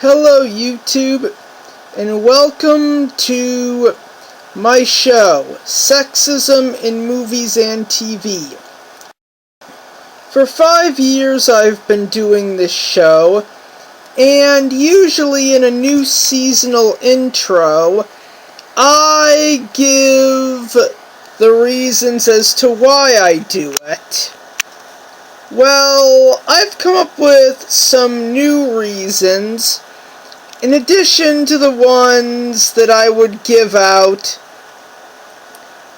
Hello YouTube, and welcome to my show, Sexism in Movies and TV. For 5 years I've been doing this show, and usually in a new seasonal intro, I give the reasons as to why I do it. Well, I've come up with some new reasons, in addition to the ones that I would give out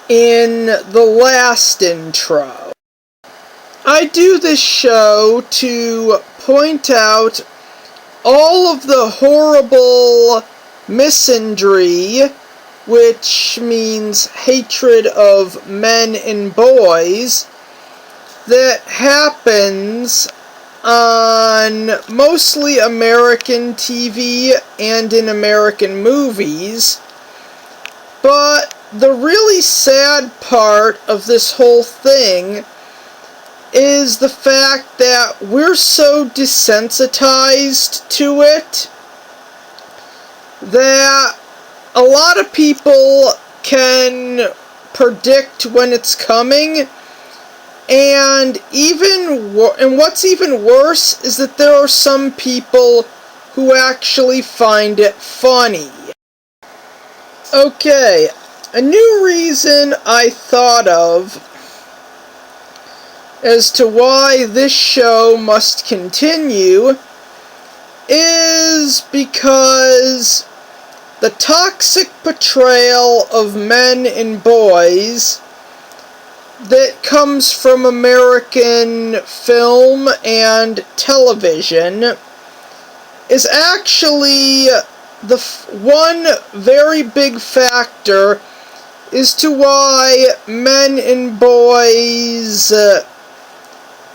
in the last intro. I do this show to point out all of the horrible misandry, which means hatred of men and boys, that happens on mostly American TV and in American movies. But the really sad part of this whole thing is the fact that we're so desensitized to it that a lot of people can predict when it's coming. And what's even worse is that there are some people who actually find it funny. Okay, a new reason I thought of as to why this show must continue is because the toxic portrayal of men and boys that comes from American film and television is actually the one very big factor as to why men and boys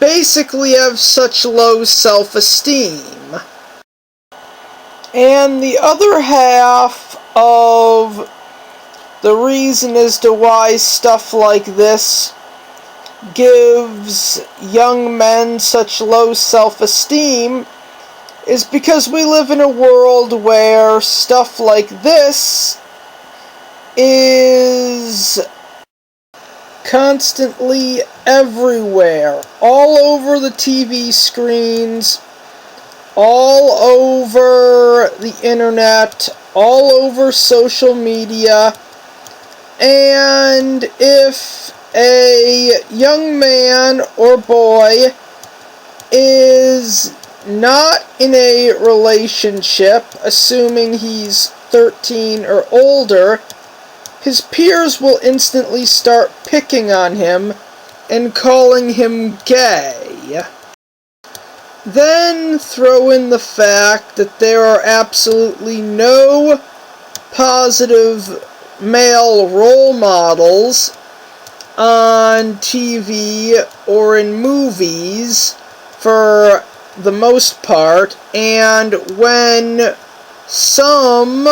basically have such low self-esteem. And the other half of the reason as to why stuff like this gives young men such low self-esteem is because we live in a world where stuff like this is constantly everywhere, all over the TV screens, all over the internet, all over social media. And if a young man or boy is not in a relationship, assuming he's 13 or older, his peers will instantly start picking on him and calling him gay. Then throw in the fact that there are absolutely no positive male role models on TV or in movies for the most part, and when some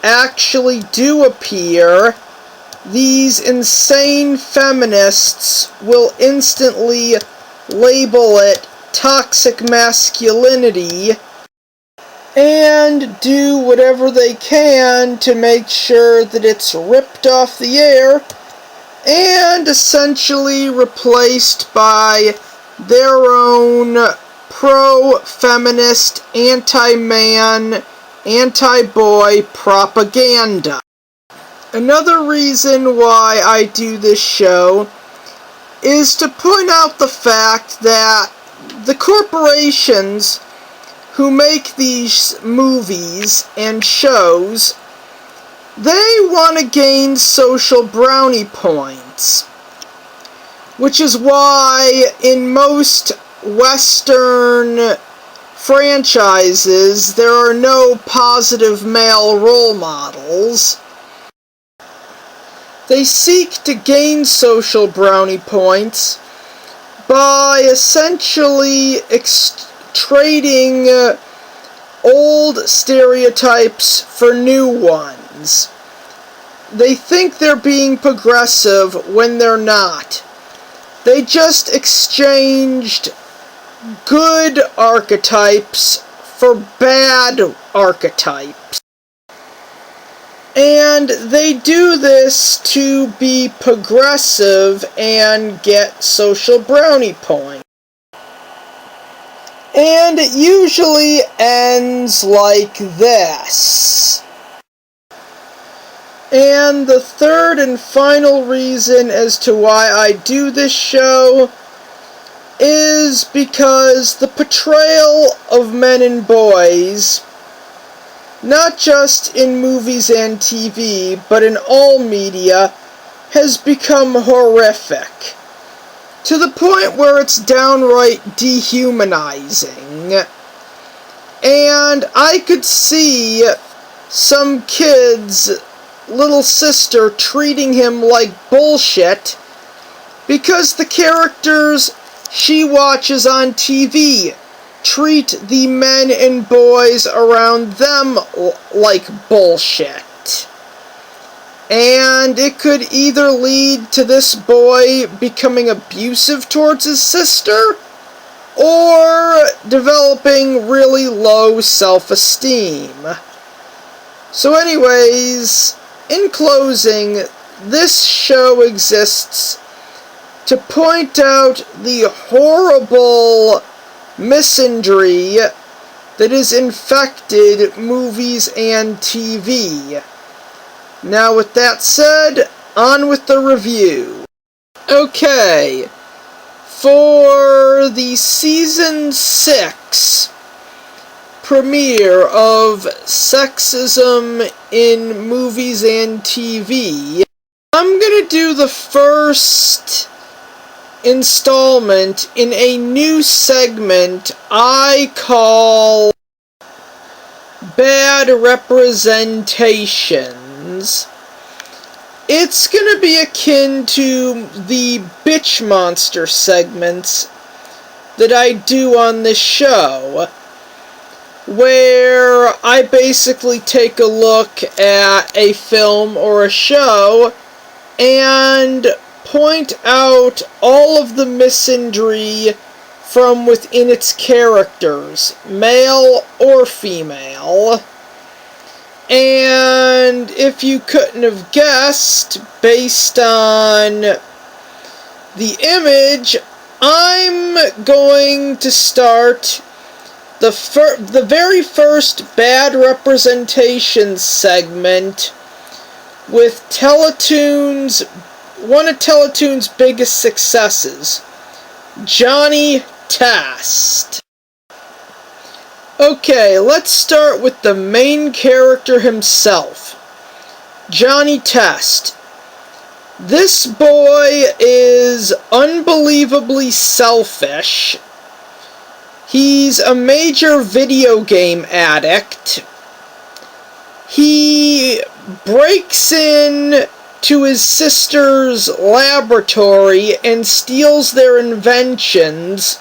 actually do appear, these insane feminists will instantly label it toxic masculinity and do whatever they can to make sure that it's ripped off the air and essentially replaced by their own pro-feminist, anti-man, anti-boy propaganda. Another reason why I do this show is to point out the fact that the corporations who make these movies and shows, they want to gain social brownie points, which is why in most Western franchises there are no positive male role models. They seek to gain social brownie points by essentially trading old stereotypes for new ones. They think they're being progressive when they're not. They just exchanged good archetypes for bad archetypes. And they do this to be progressive and get social brownie points. And it usually ends like this. And the third and final reason as to why I do this show is because the portrayal of men and boys, not just in movies and TV, but in all media, has become horrific. To the point where it's downright dehumanizing. And I could see some kid's little sister treating him like bullshit because the characters she watches on TV treat the men and boys around them like bullshit. And it could either lead to this boy becoming abusive towards his sister, or developing really low self-esteem. So anyways, in closing, this show exists to point out the horrible misandry that has infected movies and TV. Now, with that said, on with the review. Okay, for the Season 6 premiere of Sexism in Movies and TV, I'm gonna do the first installment in a new segment I call Bad Representation. It's gonna be akin to the Bitch Monster segments that I do on this show, where I basically take a look at a film or a show and point out all of the misandry from within its characters, male or female. And if you couldn't have guessed, based on the image, I'm going to start the very first Bad Representation segment with one of Teletoon's biggest successes, Johnny Test. Okay, let's start with the main character himself, Johnny Test. This boy is unbelievably selfish. He's a major video game addict. He breaks in to his sister's laboratory and steals their inventions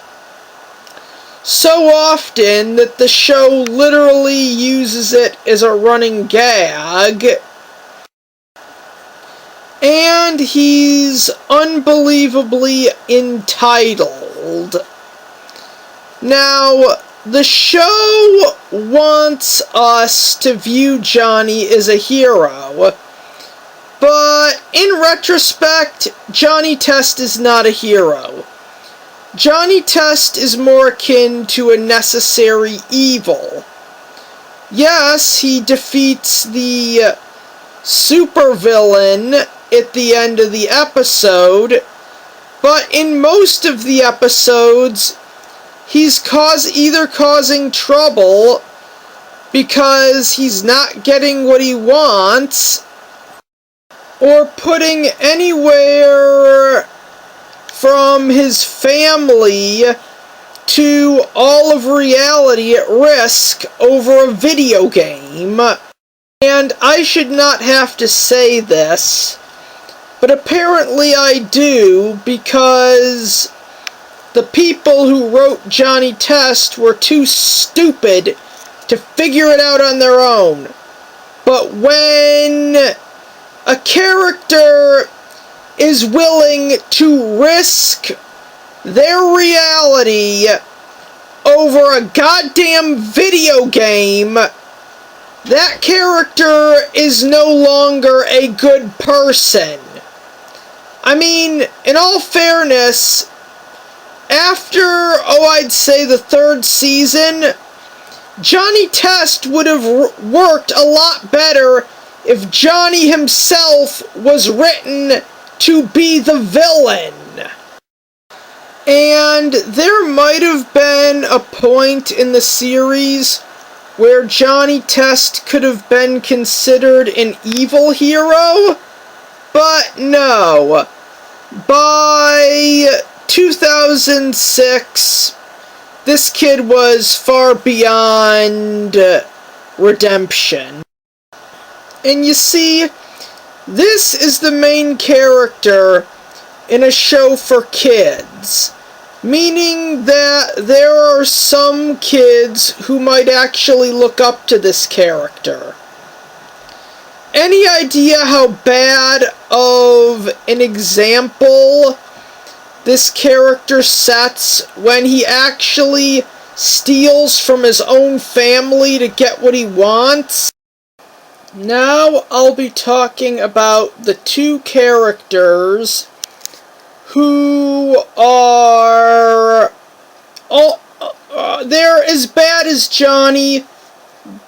so often that the show literally uses it as a running gag. And he's unbelievably entitled. Now, the show wants us to view Johnny as a hero, but in retrospect, Johnny Test is not a hero. Johnny Test is more akin to a necessary evil. Yes, he defeats the supervillain at the end of the episode, but in most of the episodes, he's either causing trouble because he's not getting what he wants, or putting anywhere from his family to all of reality at risk over a video game. And I should not have to say this, but apparently I do, because the people who wrote Johnny Test were too stupid to figure it out on their own. But when a character is willing to risk their reality over a goddamn video game, that character is no longer a good person. I mean, in all fairness, after, I'd say the third season, Johnny Test would have worked a lot better if Johnny himself was written to be the villain. And there might have been a point in the series where Johnny Test could have been considered an evil hero, but no. By 2006, this kid was far beyond redemption. And you see, this is the main character in a show for kids, meaning that there are some kids who might actually look up to this character. Any idea how bad of an example this character sets when he actually steals from his own family to get what he wants? Now I'll be talking about the two characters who are... they're as bad as Johnny,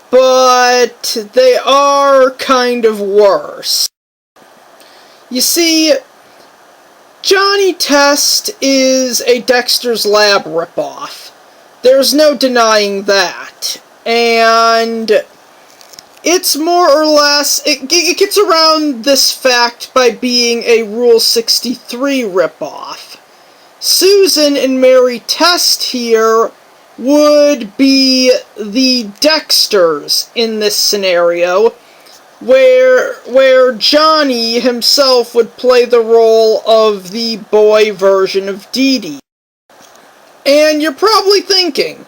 but they are kind of worse. You see, Johnny Test is a Dexter's Lab ripoff. There's no denying that. And it's more or less... It gets around this fact by being a Rule 63 ripoff. Susan and Mary Test here would be the Dexters in this scenario, where Johnny himself would play the role of the boy version of Dee Dee. And you're probably thinking,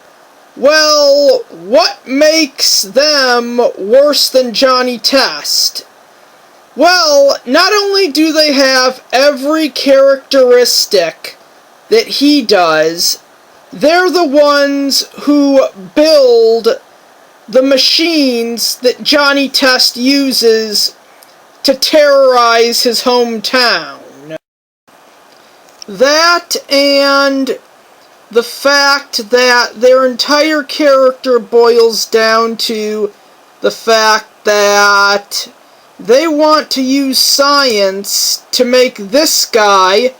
well, what makes them worse than Johnny Test? Well, not only do they have every characteristic that he does, they're the ones who build the machines that Johnny Test uses to terrorize his hometown. That and the fact that their entire character boils down to the fact that they want to use science to make this guy,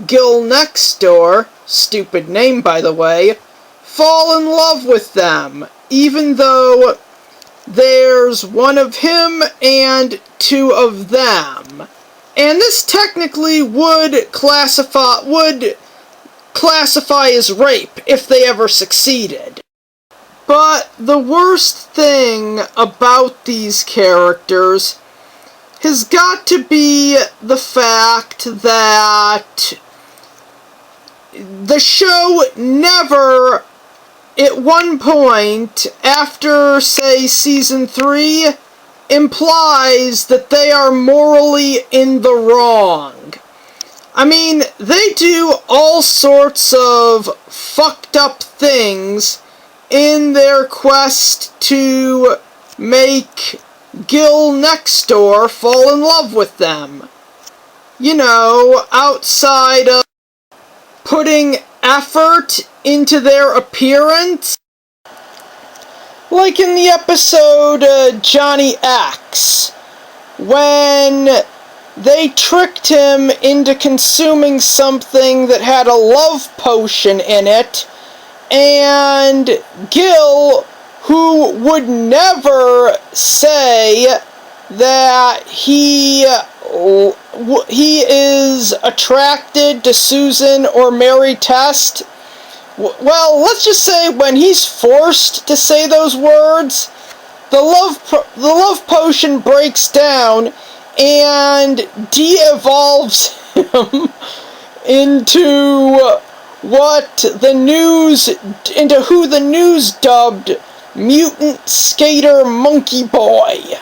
Gil Nextdoor, stupid name by the way, fall in love with them, even though there's one of him and two of them. And this technically would classify as rape if they ever succeeded. But the worst thing about these characters has got to be the fact that the show never, at one point, after, say, Season 3, implies that they are morally in the wrong. I mean, they do all sorts of fucked up things in their quest to make Gil Nextdoor fall in love with them. You know, outside of putting effort into their appearance. Like in the episode Johnny X, when they tricked him into consuming something that had a love potion in it, and Gil, who would never say that he is attracted to Susan or Mary Test, well, let's just say when he's forced to say those words, the love potion breaks down and de-evolves him into who the news dubbed Mutant Skater Monkey Boy.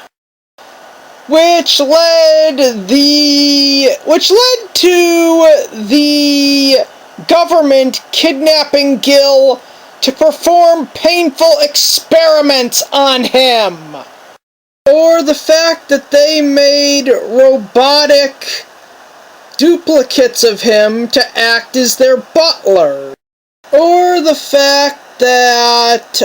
Which led to the government kidnapping Gil to perform painful experiments on him. Or the fact that they made robotic duplicates of him to act as their butler. Or the fact that,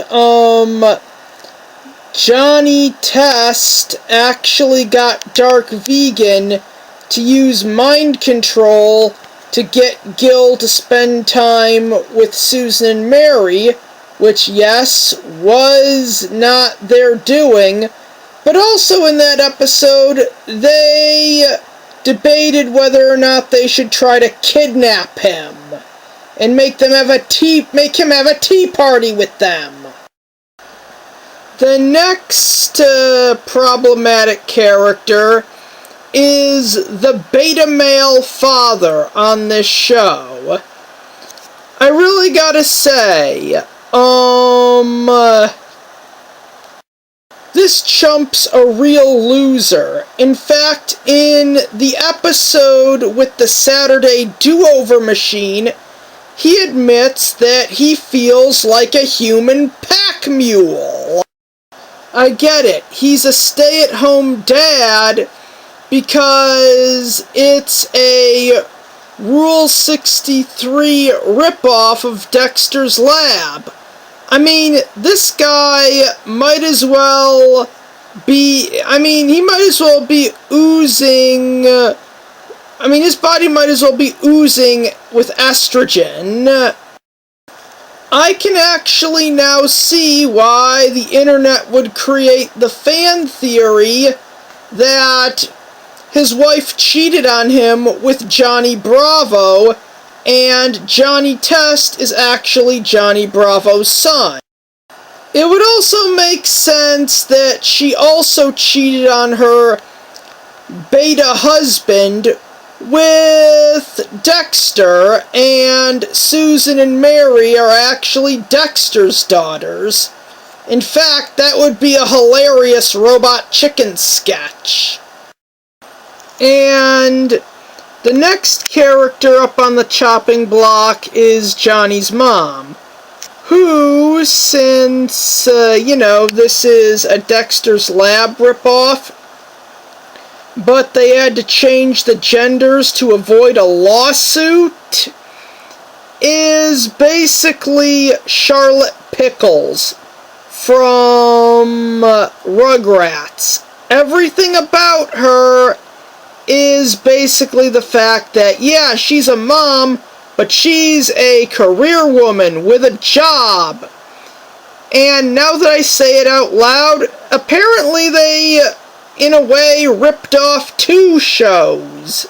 Johnny Test actually got Dark Vegan to use mind control to get Gil to spend time with Susan and Mary, which, yes, was not their doing, but also in that episode, they debated whether or not they should try to kidnap him and make him have a tea party with them. The next problematic character is the beta male father on this show. I really gotta say, this chump's a real loser. In fact, in the episode with the Saturday do-over machine, he admits that he feels like a human pack mule. I get it. He's a stay-at-home dad because it's a Rule 63 ripoff of Dexter's Lab. I mean, this guy might as well be, he might as well be oozing, his body might as well be oozing with estrogen. I can actually now see why the internet would create the fan theory that his wife cheated on him with Johnny Bravo, and Johnny Test is actually Johnny Bravo's son. It would also make sense that she also cheated on her beta husband with Dexter, and Susan and Mary are actually Dexter's daughters. In fact, that would be a hilarious Robot Chicken sketch. And the next character up on the chopping block is Johnny's mom, who, since, this is a Dexter's Lab ripoff, but they had to change the genders to avoid a lawsuit, is basically Charlotte Pickles from Rugrats. Everything about her is basically the fact that, yeah, she's a mom, but she's a career woman with a job. And now that I say it out loud, apparently they, in a way, ripped off two shows.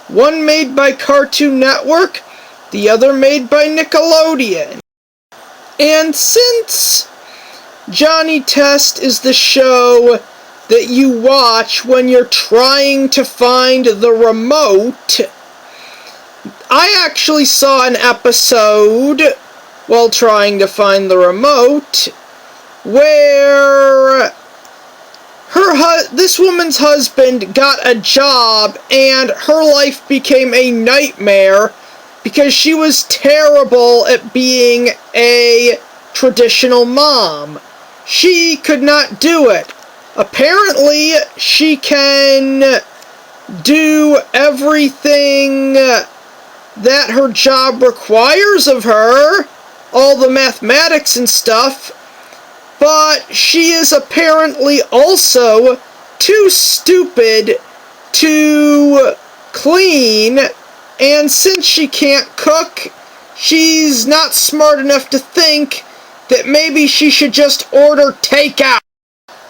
One made by Cartoon Network, the other made by Nickelodeon. And since Johnny Test is the show that you watch when you're trying to find the remote, I actually saw an episode while trying to find the remote where this woman's husband got a job and her life became a nightmare because she was terrible at being a traditional mom. She could not do it. Apparently, she can do everything that her job requires of her, all the mathematics and stuff, but she is apparently also too stupid to clean, and since she can't cook, she's not smart enough to think that maybe she should just order takeout.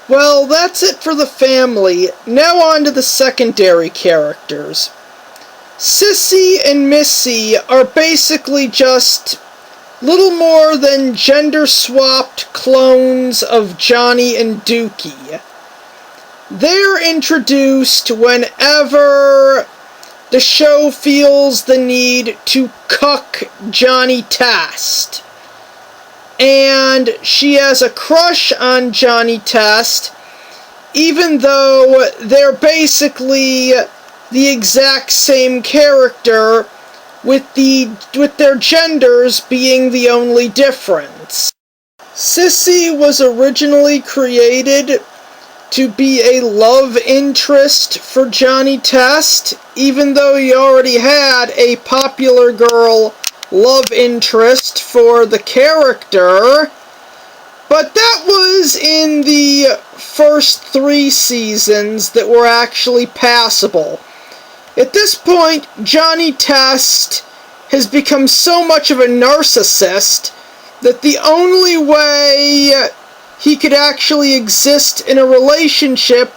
Well, that's it for the family. Now on to the secondary characters. Sissy and Missy are basically just little more than gender-swapped clones of Johnny and Dookie. They're introduced whenever the show feels the need to cuck Johnny Test. And she has a crush on Johnny Test, even though they're basically the exact same character with their genders being the only difference. Sissy was originally created to be a love interest for Johnny Test, even though he already had a popular girl love interest for the character. But that was in the first 3 seasons that were actually passable. At this point, Johnny Test has become so much of a narcissist that the only way he could actually exist in a relationship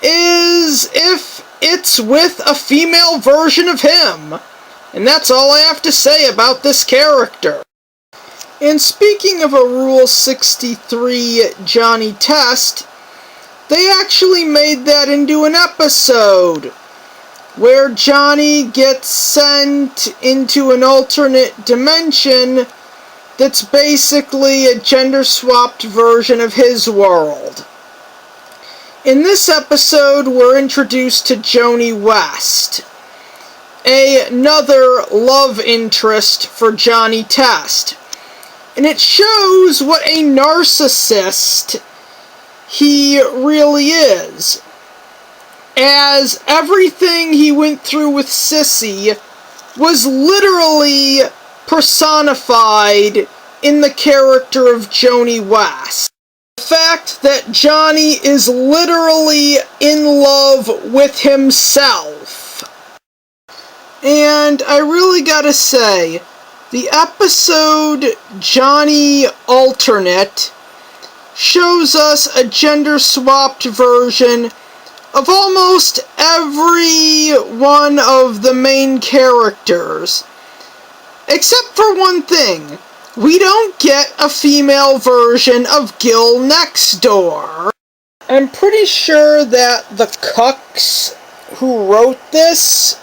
is if it's with a female version of him. And that's all I have to say about this character. And speaking of a Rule 63 Johnny Test, they actually made that into an episode where Johnny gets sent into an alternate dimension that's basically a gender-swapped version of his world. In this episode, we're introduced to Joni West, another love interest for Johnny Test. And it shows what a narcissist he really is, as everything he went through with Sissy was literally personified in the character of Joni West. The fact that Johnny is literally in love with himself. And I really gotta say, the episode Johnny Alternate shows us a gender-swapped version of almost every one of the main characters. Except for one thing. We don't get a female version of Gil next door. I'm pretty sure that the cucks who wrote this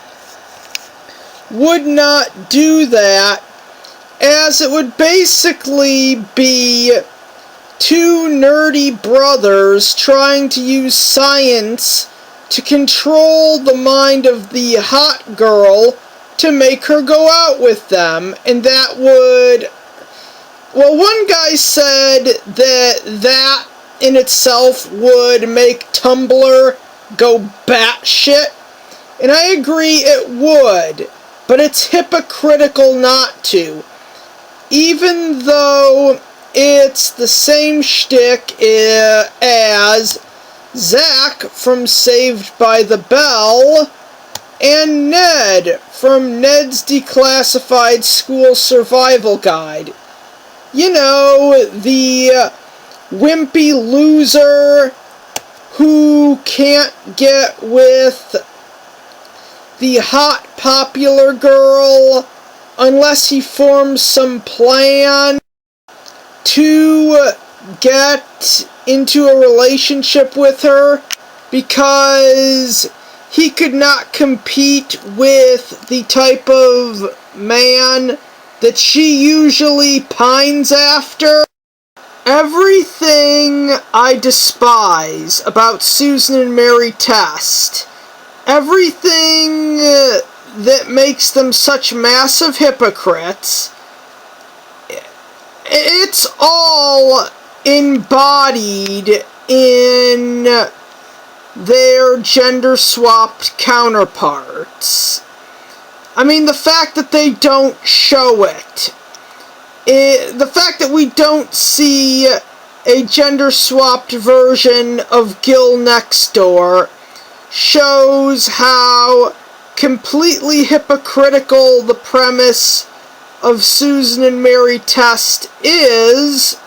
would not do that, as it would basically be 2 nerdy brothers trying to use science to control the mind of the hot girl to make her go out with them, and that would... Well, one guy said that in itself would make Tumblr go batshit, and I agree it would, but it's hypocritical not to. Even though it's the same shtick as Zach from Saved by the Bell and Ned from Ned's Declassified School Survival Guide. You know, the wimpy loser who can't get with the hot popular girl unless he forms some plan to get into a relationship with her, because he could not compete with the type of man that she usually pines after. Everything I despise about Susan and Mary Test, everything that makes them such massive hypocrites, it's all embodied in their gender-swapped counterparts. I mean, the fact that they don't show it, the fact that we don't see a gender-swapped version of Gil next door shows how completely hypocritical the premise of Susan and Mary Test is,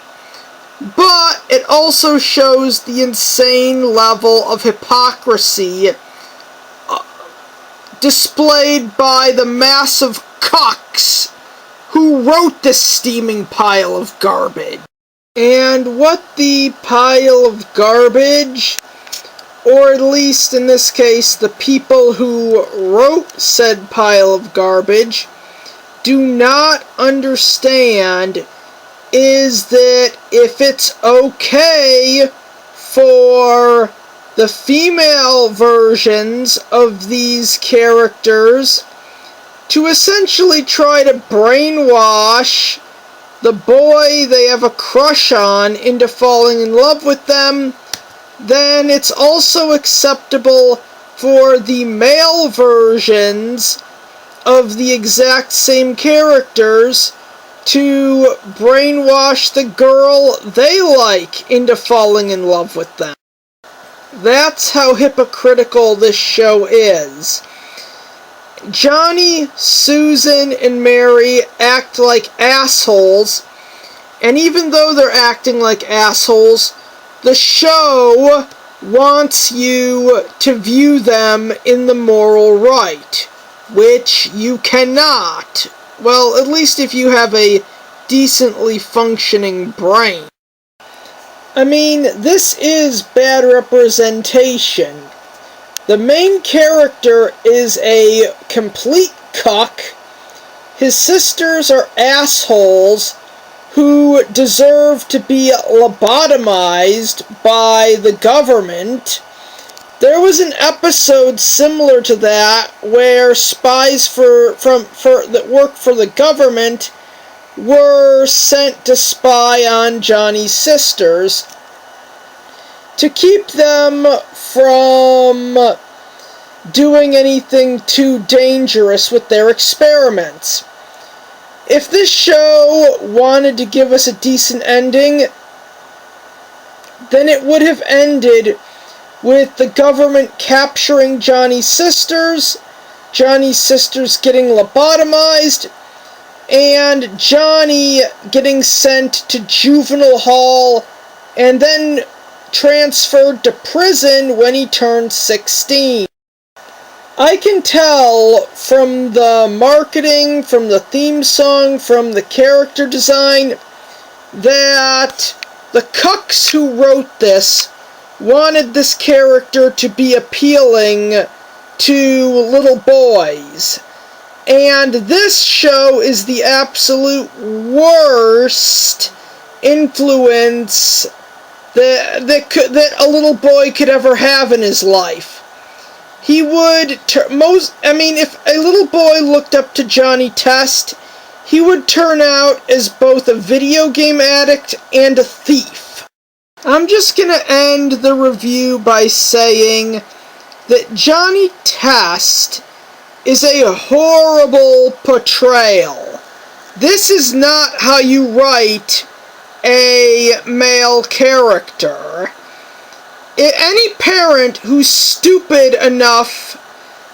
but it also shows the insane level of hypocrisy displayed by the massive cucks who wrote this steaming pile of garbage. And what the pile of garbage, or at least in this case the people who wrote said pile of garbage, do not understand is that if it's okay for the female versions of these characters to essentially try to brainwash the boy they have a crush on into falling in love with them, then it's also acceptable for the male versions of the exact same characters to brainwash the girl they like into falling in love with them. That's how hypocritical this show is. Johnny, Susan, and Mary act like assholes, and even though they're acting like assholes, the show wants you to view them in the moral right, which you cannot. Well, at least if you have a decently functioning brain. I mean, this is bad representation. The main character is a complete cuck. His sisters are assholes who deserve to be lobotomized by the government. There was an episode similar to that where spies that work for the government were sent to spy on Johnny's sisters to keep them from doing anything too dangerous with their experiments. If this show wanted to give us a decent ending, then it would have ended with the government capturing Johnny's sisters getting lobotomized, and Johnny getting sent to juvenile hall and then transferred to prison when he turned 16. I can tell from the marketing, from the theme song, from the character design, that the cucks who wrote this wanted this character to be appealing to little boys. And this show is the absolute worst influence that a little boy could ever have in his life. He would, if a little boy looked up to Johnny Test, he would turn out as both a video game addict and a thief. I'm just gonna end the review by saying that Johnny Test is a horrible portrayal. This is not how you write a male character. Any parent who's stupid enough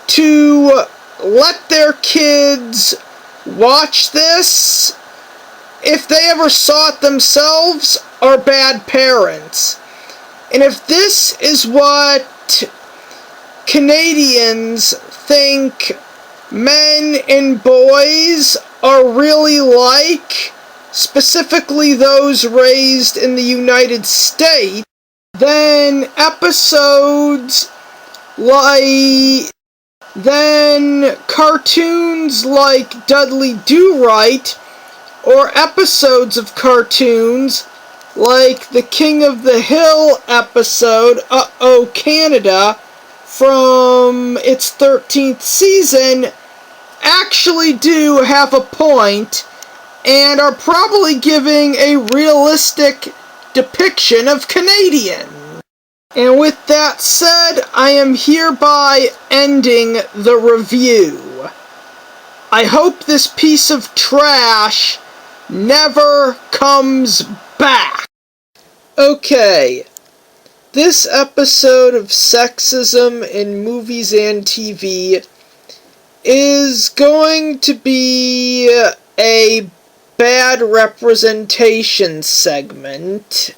to let their kids watch this, if they ever saw it themselves, are bad parents. And if this is what Canadians think men and boys are really like, specifically those raised in the United States, then cartoons like Dudley Do-Right, or episodes of cartoons like the King of the Hill episode, Uh-Oh Canada, from its 13th season, actually do have a point, and are probably giving a realistic depiction of Canadians. And with that said, I am hereby ending the review. I hope this piece of trash never comes back. Okay, this episode of Sexism in Movies and TV is going to be a bad representation segment.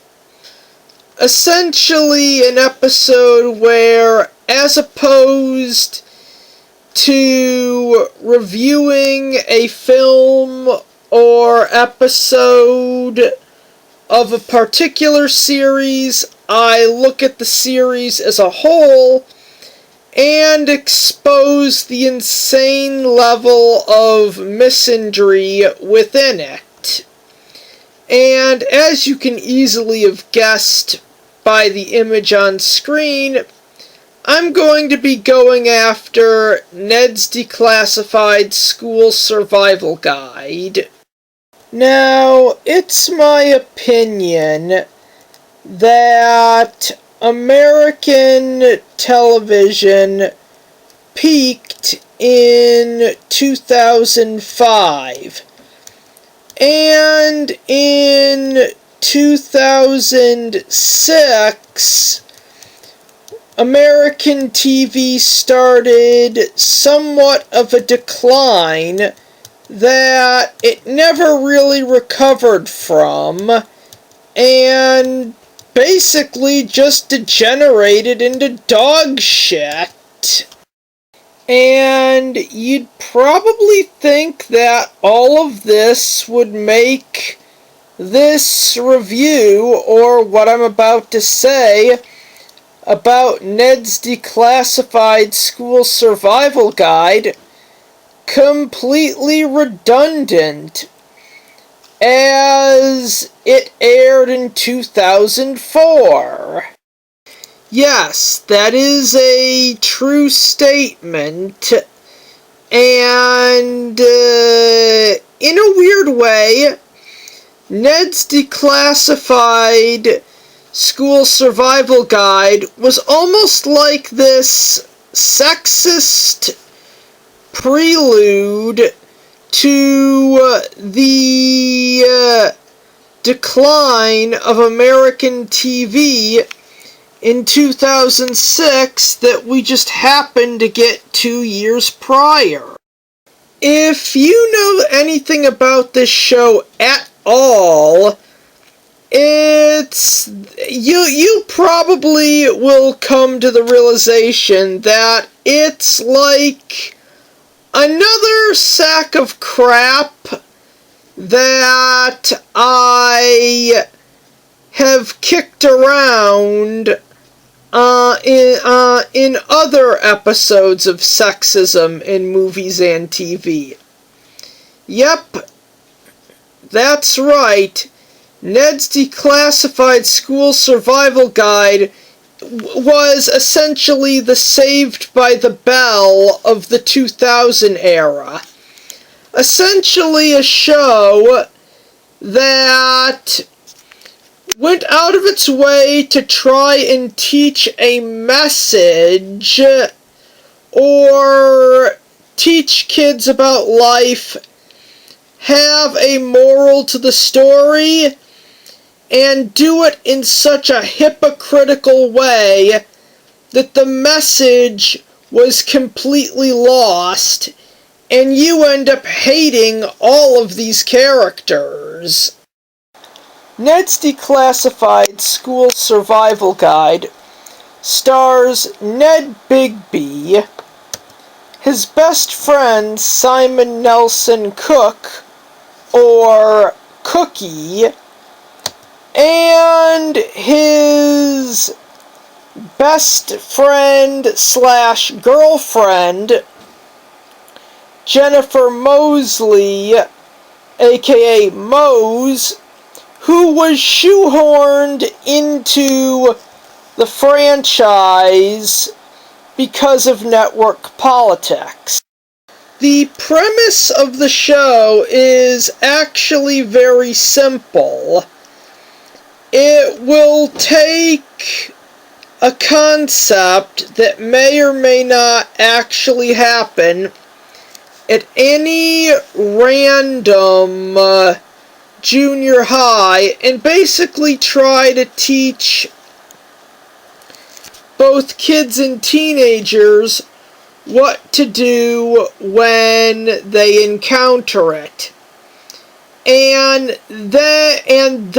Essentially an episode where, as opposed to reviewing a film or episode of a particular series, I look at the series as a whole and expose the insane level of misandry within it. And as you can easily have guessed by the image on screen, I'm going to be going after Ned's Declassified School Survival Guide. Now, it's my opinion that American television peaked in 2005, and in 2006, American TV started somewhat of a decline that it never really recovered from, and basically just degenerated into dog shit. And you'd probably think that all of this would make this review, or what I'm about to say, about Ned's Declassified School Survival Guide completely redundant, as it aired in 2004. Yes, that is a true statement, and in a weird way, Ned's Declassified School Survival Guide was almost like this sexist prelude to the decline of American TV in 2006 that we just happened to get 2 years prior. If you know anything about this show at all, you probably will come to the realization that it's like another sack of crap that I have kicked around in other episodes of sexism in movies and TV. Yep, that's right. Ned's Declassified School Survival Guide was essentially the Saved by the Bell of the 2000 era. Essentially a show that went out of its way to try and teach a message or teach kids about life, have a moral to the story, and do it in such a hypocritical way that the message was completely lost, and you end up hating all of these characters. Ned's Declassified School Survival Guide stars Ned Bigby, his best friend Simon Nelson Cook, or Cookie, and his best friend slash girlfriend Jennifer Moseley, aka Mose, who was shoehorned into the franchise because of network politics. The premise of the show is actually very simple. It will take a concept that may or may not actually happen at any random junior high and basically try to teach both kids and teenagers what to do when they encounter it. And therein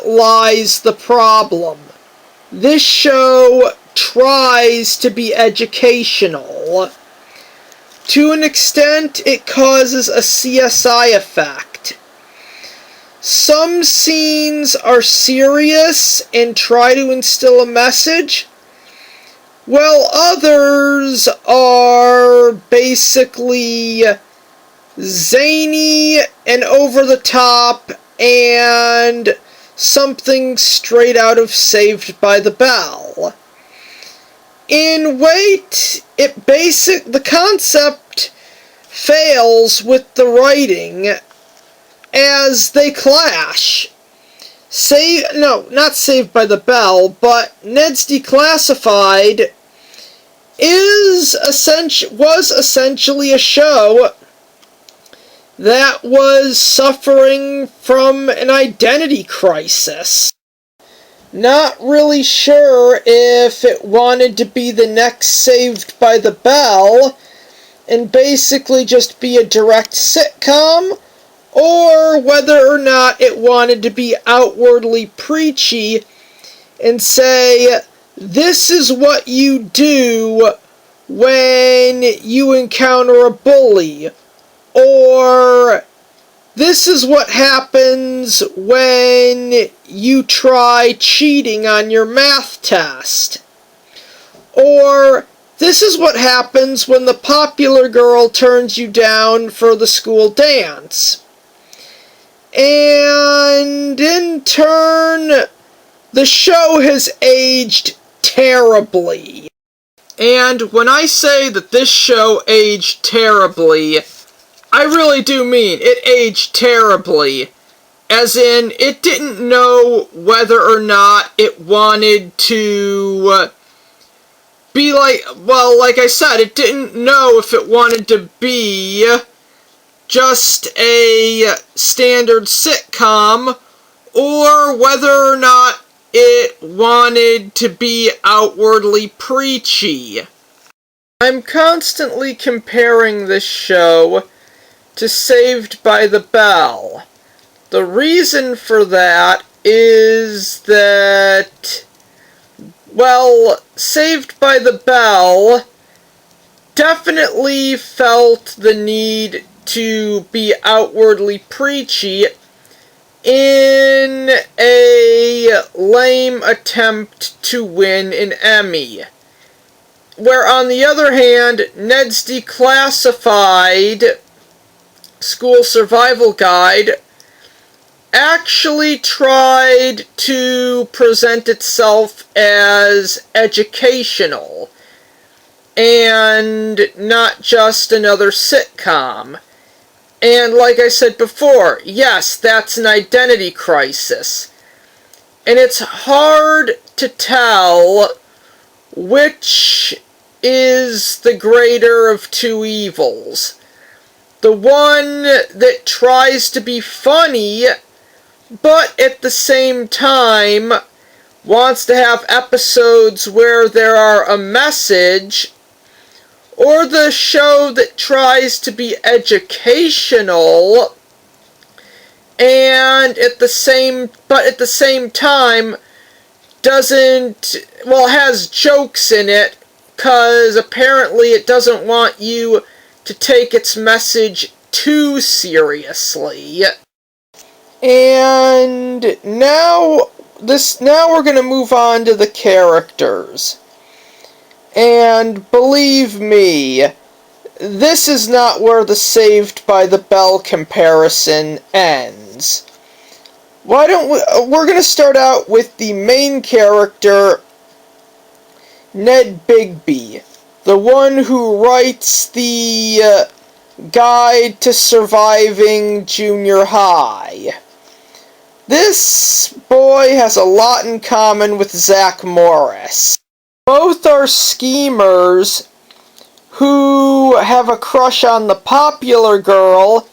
lies the problem. This show tries to be educational. To an extent, it causes a CSI effect. Some scenes are serious and try to instill a message, while others are basically zany and over the top and something straight out of Saved by the Bell. in weight, the concept fails with the writing as they clash. Not Saved by the Bell, but Ned's Declassified was essentially a show that was suffering from an identity crisis. Not really sure if it wanted to be the next Saved by the Bell and basically just be a direct sitcom, or whether or not it wanted to be outwardly preachy and say, this is what you do when you encounter a bully, or this is what happens when you try cheating on your math test, or this is what happens when the popular girl turns you down for the school dance. And in turn, the show has aged terribly. And when I say that this show aged terribly, I really do mean it aged terribly. As in, it didn't know whether or not it wanted to be like I said, it didn't know if it wanted to be just a standard sitcom, or whether or not it wanted to be outwardly preachy. I'm constantly comparing this show to Saved by the Bell. The reason for that is that, Saved by the Bell definitely felt the need to be outwardly preachy in a lame attempt to win an Emmy. Where, on the other hand, Ned's Declassified School Survival Guide actually tried to present itself as educational and not just another sitcom. And like I said before, yes, that's an identity crisis. And it's hard to tell which is the greater of two evils. The one that tries to be funny, but at the same time wants to have episodes where there are a message, or the show that tries to be educational and at the same time has jokes in it, because apparently it doesn't want you to take its message too seriously. And now we're going to move on to the characters. And believe me, this is not where the Saved by the Bell comparison ends. We're going to start out with the main character, Ned Bigby, the one who writes the Guide to Surviving Junior High. This boy has a lot in common with Zach Morris. Both are schemers who have a crush on the popular girl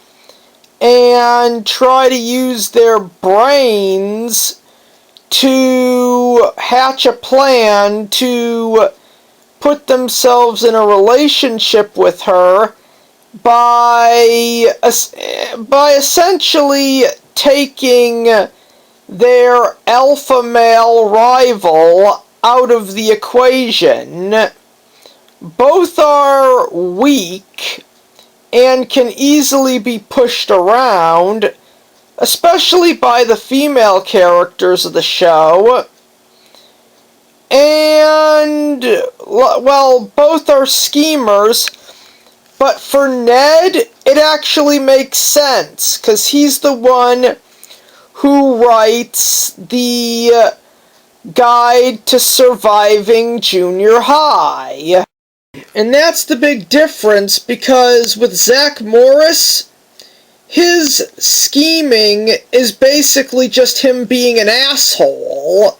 and try to use their brains to hatch a plan to put themselves in a relationship with her by essentially taking their alpha male rival out of the equation. Both are weak and can easily be pushed around, especially by the female characters of the show. And, both are schemers, but for Ned, it actually makes sense, because he's the one who writes the Guide to Surviving Junior High. And that's the big difference, because with Zach Morris, his scheming is basically just him being an asshole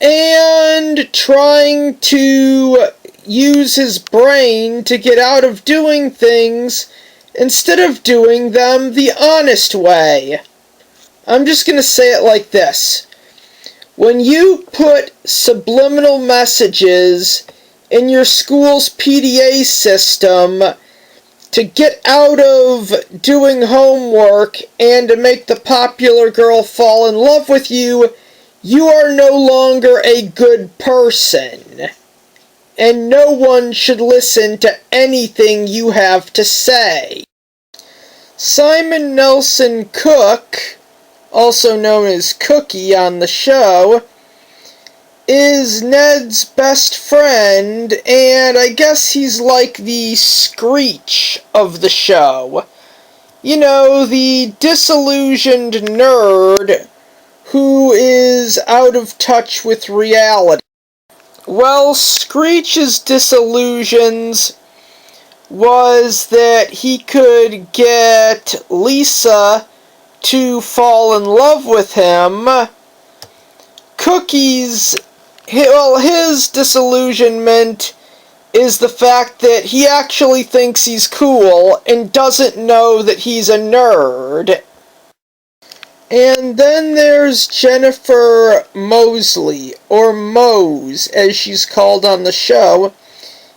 and trying to use his brain to get out of doing things instead of doing them the honest way. I'm just going to say it like this. When you put subliminal messages in your school's PDA system to get out of doing homework and to make the popular girl fall in love with you, you are no longer a good person. And no one should listen to anything you have to say. Simon Nelson Cook, also known as Cookie on the show, is Ned's best friend, and I guess he's like the Screech of the show. You know, the disillusioned nerd who is out of touch with reality. Well, Screech's disillusions was that he could get Lisa to fall in love with him. Cookie's, his disillusionment is the fact that he actually thinks he's cool and doesn't know that he's a nerd. And then there's Jennifer Moseley, or Mose, as she's called on the show.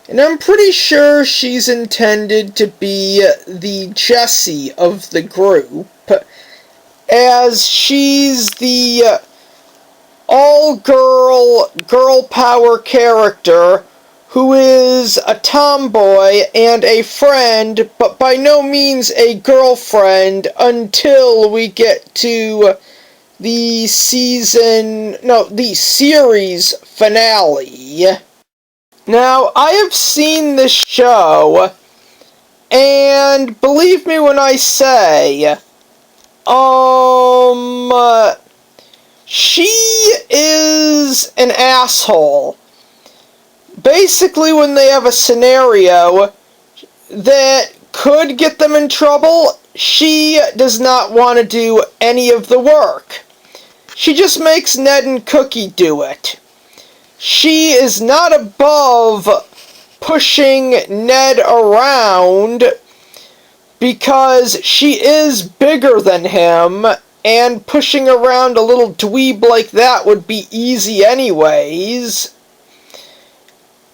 And I'm pretty sure she's intended to be the Jessie of the group, as she's the all-girl, girl power character who is a tomboy and a friend, but by no means a girlfriend until we get to the series finale. Now, I have seen this show, and believe me when I say, she is an asshole. Basically, when they have a scenario that could get them in trouble, she does not want to do any of the work. She just makes Ned and Cookie do it. She is not above pushing Ned around because she is bigger than him, and pushing around a little dweeb like that would be easy anyways.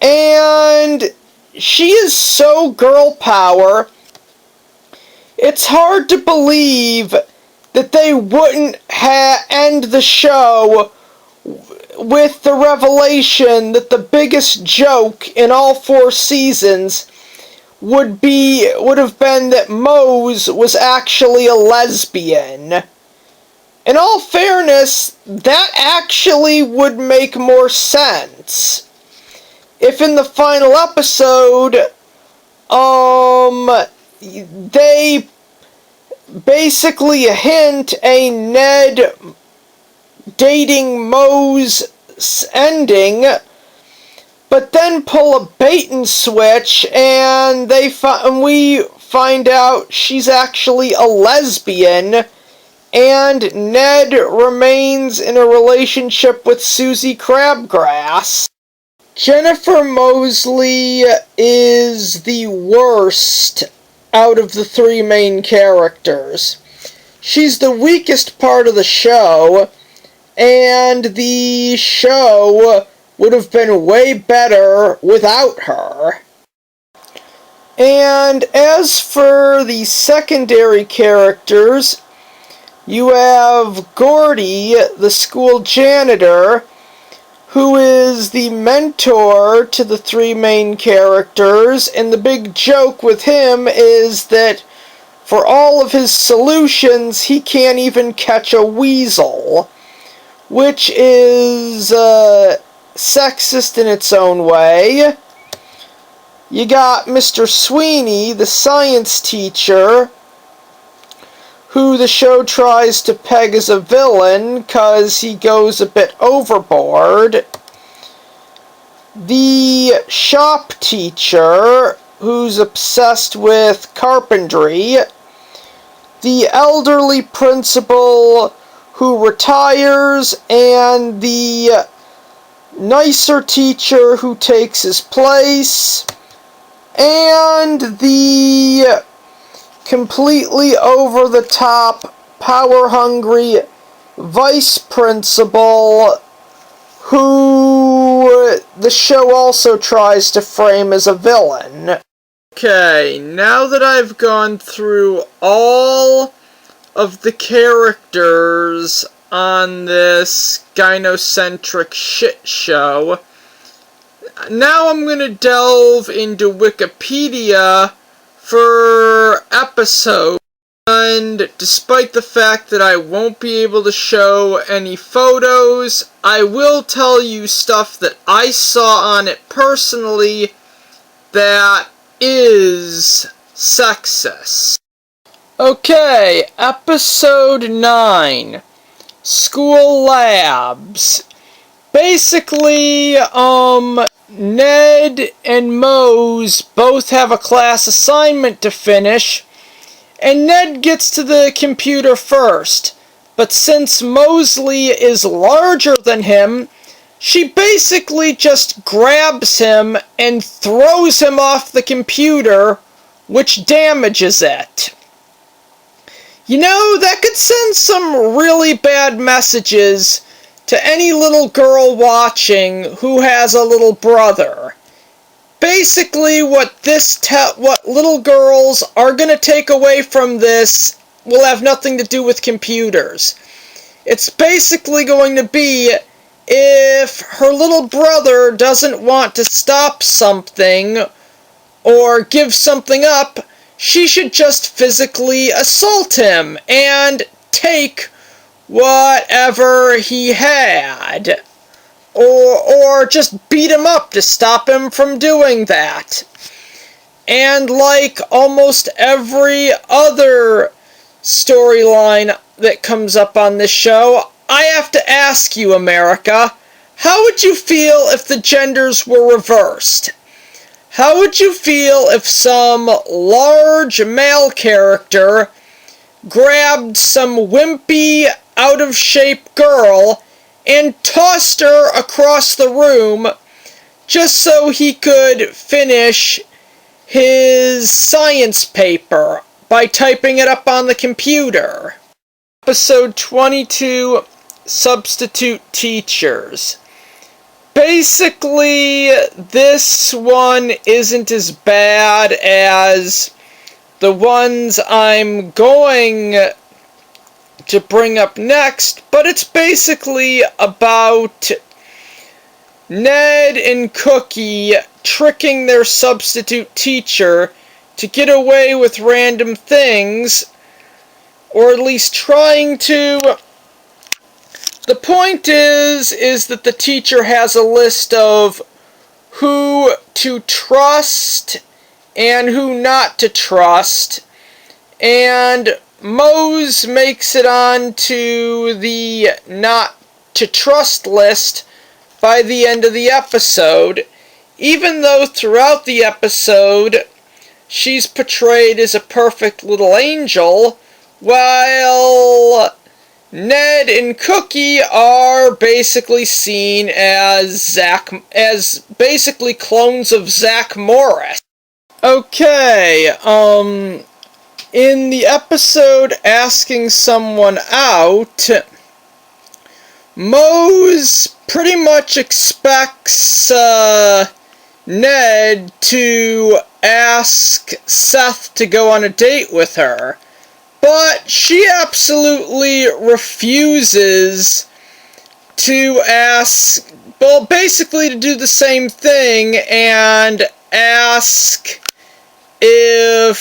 And she is so girl power, it's hard to believe that they wouldn't end the show with the revelation that the biggest joke in all 4 seasons would have been that Mose was actually a lesbian. In all fairness, that actually would make more sense if in the final episode, they basically hint a Ned dating Mose ending, but then pull a bait and switch, and we find out she's actually a lesbian, and Ned remains in a relationship with Susie Crabgrass. Jennifer Moseley is the worst out of the 3 main characters. She's the weakest part of the show, and the show would have been way better without her. And as for the secondary characters, you have Gordy, the school janitor, who is the mentor to the 3 main characters, and the big joke with him is that for all of his solutions, he can't even catch a weasel, which is sexist in its own way. You got Mr. Sweeney, the science teacher, who the show tries to peg as a villain because he goes a bit overboard. The shop teacher, who's obsessed with carpentry. The elderly principal, who retires, and the nicer teacher who takes his place, and the completely over-the-top, power-hungry vice principal who the show also tries to frame as a villain. Okay, now that I've gone through all of the characters on this gynocentric shit show, now I'm gonna delve into Wikipedia for episodes, and despite the fact that I won't be able to show any photos, I will tell you stuff that I saw on it personally that is sexist. Okay, episode 9, School Labs. Basically, Ned and Mose both have a class assignment to finish, and Ned gets to the computer first. But since Mosley is larger than him, she basically just grabs him and throws him off the computer, which damages it. You know, that could send some really bad messages to any little girl watching who has a little brother. Basically, what little girls are going to take away from this will have nothing to do with computers. It's basically going to be, if her little brother doesn't want to stop something or give something up, she should just physically assault him and take whatever he had. Or just beat him up to stop him from doing that. And like almost every other storyline that comes up on this show, I have to ask you, America, how would you feel if the genders were reversed? How would you feel if some large male character grabbed some wimpy, out-of-shape girl and tossed her across the room just so he could finish his science paper by typing it up on the computer? Episode 22, Substitute Teachers. Basically, this one isn't as bad as the ones I'm going to bring up next, but it's basically about Ned and Cookie tricking their substitute teacher to get away with random things, or at least trying to. The point is that the teacher has a list of who to trust and who not to trust, and Mose makes it on to the not to trust list by the end of the episode, even though throughout the episode she's portrayed as a perfect little angel, while Ned and Cookie are basically seen as basically clones of Zach Morris. Okay, in the episode Asking Someone Out, Mose pretty much expects Ned to ask Seth to go on a date with her, but she absolutely refuses to ask, well, basically to do the same thing and ask if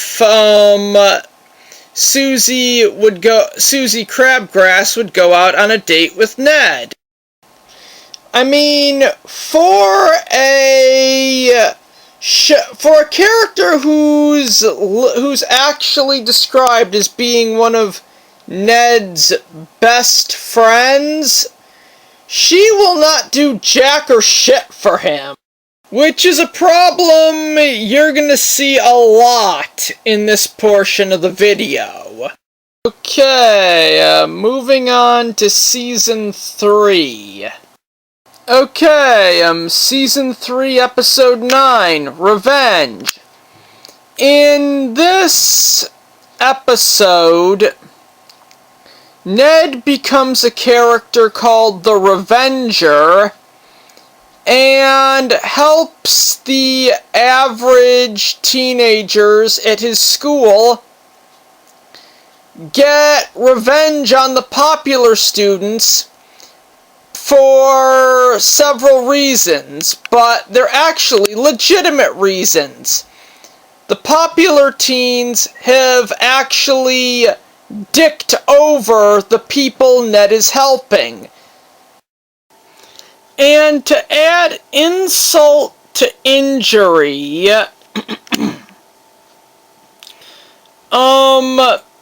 Susie Crabgrass would go out on a date with Ned. I mean, for a character who's actually described as being one of Ned's best friends, she will not do jack or shit for him. Which is a problem you're gonna see a lot in this portion of the video. Okay, moving on to Season 3. Okay, Season 3, Episode 9, Revenge. In this episode, Ned becomes a character called the Revenger and helps the average teenagers at his school get revenge on the popular students for several reasons, but they're actually legitimate reasons. The popular teens have actually dicked over the people Ned is helping. And to add insult to injury,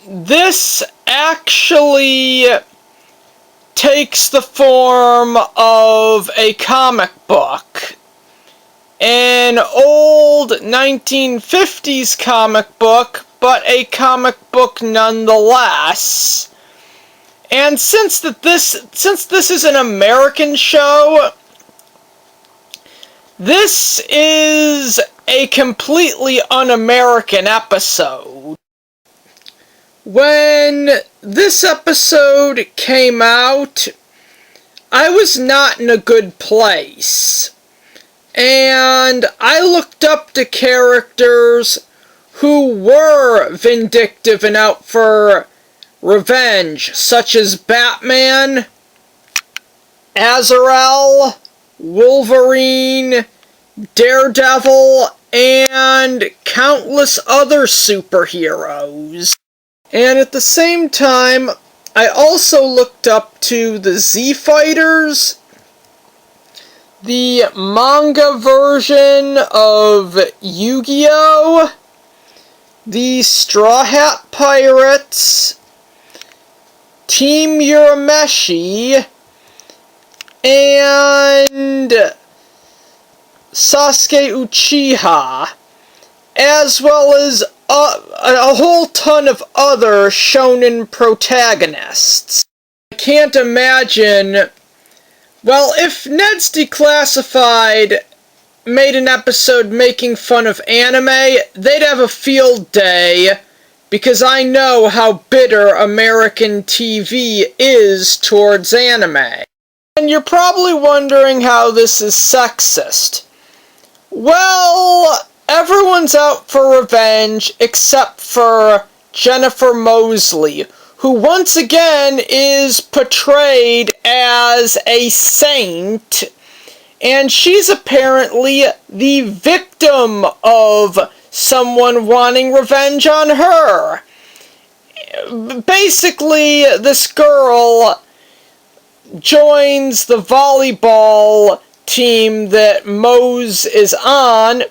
this actually takes the form of a comic book. An old 1950s comic book, but a comic book nonetheless. And since this is an American show, this is a completely un-American episode. When this episode came out, I was not in a good place. And I looked up to characters who were vindictive and out for revenge, such as Batman, Azrael, Wolverine, Daredevil, and countless other superheroes. And at the same time, I also looked up to the Z-Fighters, the manga version of Yu-Gi-Oh!, the Straw Hat Pirates, Team Urameshi, and Sasuke Uchiha, as well as a whole ton of other shonen protagonists. I can't imagine. Well, if Ned's Declassified made an episode making fun of anime, they'd have a field day, because I know how bitter American TV is towards anime. And you're probably wondering how this is sexist. Well, everyone's out for revenge except for Jennifer Moseley, who once again is portrayed as a saint, and she's apparently the victim of someone wanting revenge on her. Basically, this girl joins the volleyball team that Mose is on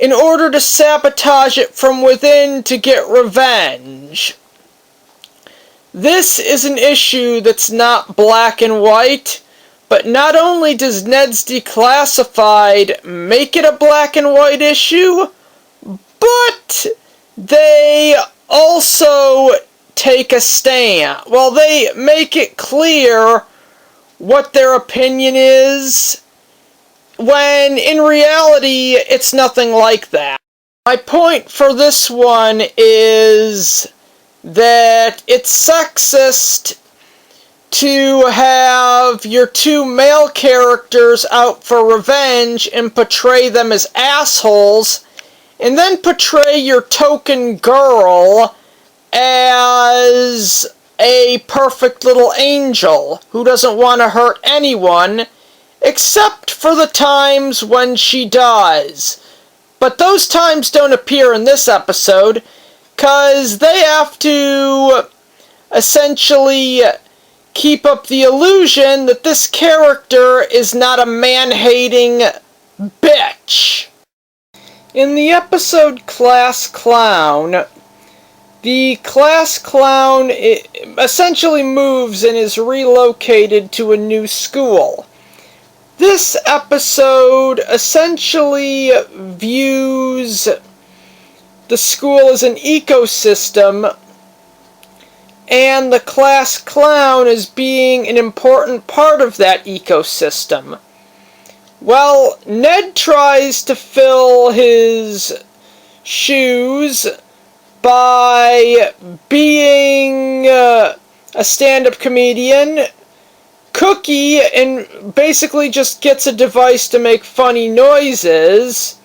in order to sabotage it from within to get revenge. This is an issue that's not black and white, but not only does Ned's Declassified make it a black and white issue, but they also take a stand. Well, they make it clear what their opinion is, when in reality, it's nothing like that. My point for this one is that it's sexist to have your two male characters out for revenge and portray them as assholes, and then portray your token girl as a perfect little angel who doesn't want to hurt anyone, except for the times when she does. But those times don't appear in this episode, because they have to essentially keep up the illusion that this character is not a man-hating bitch. In the episode Class Clown, the class clown essentially moves and is relocated to a new school. This episode essentially views the school as an ecosystem and the class clown as being an important part of that ecosystem. Well, Ned tries to fill his shoes by being a stand-up comedian. Cookie and basically just gets a device to make funny noises.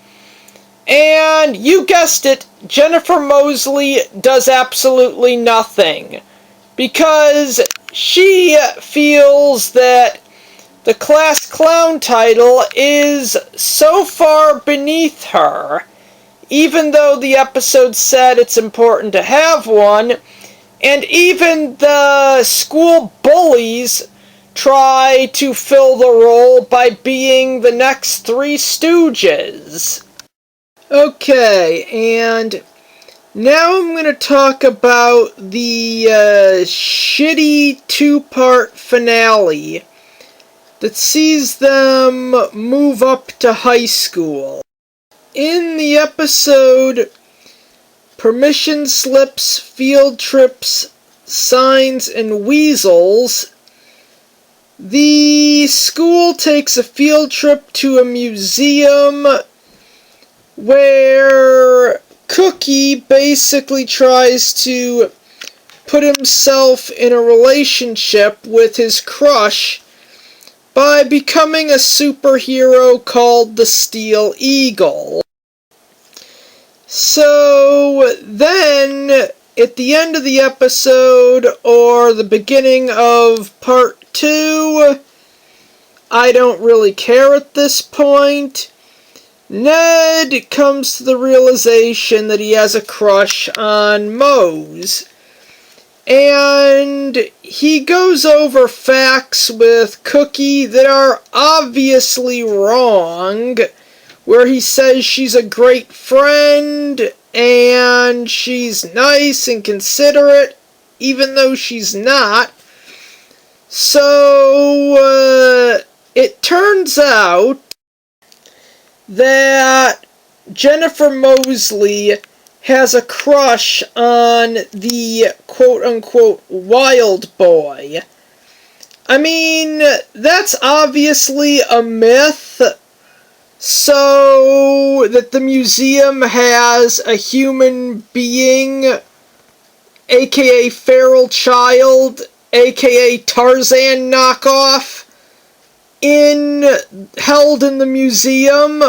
And you guessed it, Jennifer Moseley does absolutely nothing. Because she feels that the class clown title is so far beneath her, even though the episode said it's important to have one, and even the school bullies try to fill the role by being the next Three Stooges. Okay, and now I'm going to talk about the shitty two-part finale that sees them move up to high school. In the episode Permission Slips, Field Trips, Signs, and Weasels, the school takes a field trip to a museum where Cookie basically tries to put himself in a relationship with his crush by becoming a superhero called the Steel Eagle. So then, at the end of the episode, or the beginning of part 2, I don't really care at this point, Ned comes to the realization that he has a crush on Mose. And he goes over facts with Cookie that are obviously wrong, where he says she's a great friend, and she's nice and considerate, even though she's not. So, it turns out that Jennifer Moseley has a crush on the quote-unquote wild boy. I mean, that's obviously a myth, so that the museum has a human being, aka feral child, aka Tarzan knockoff, held in the museum.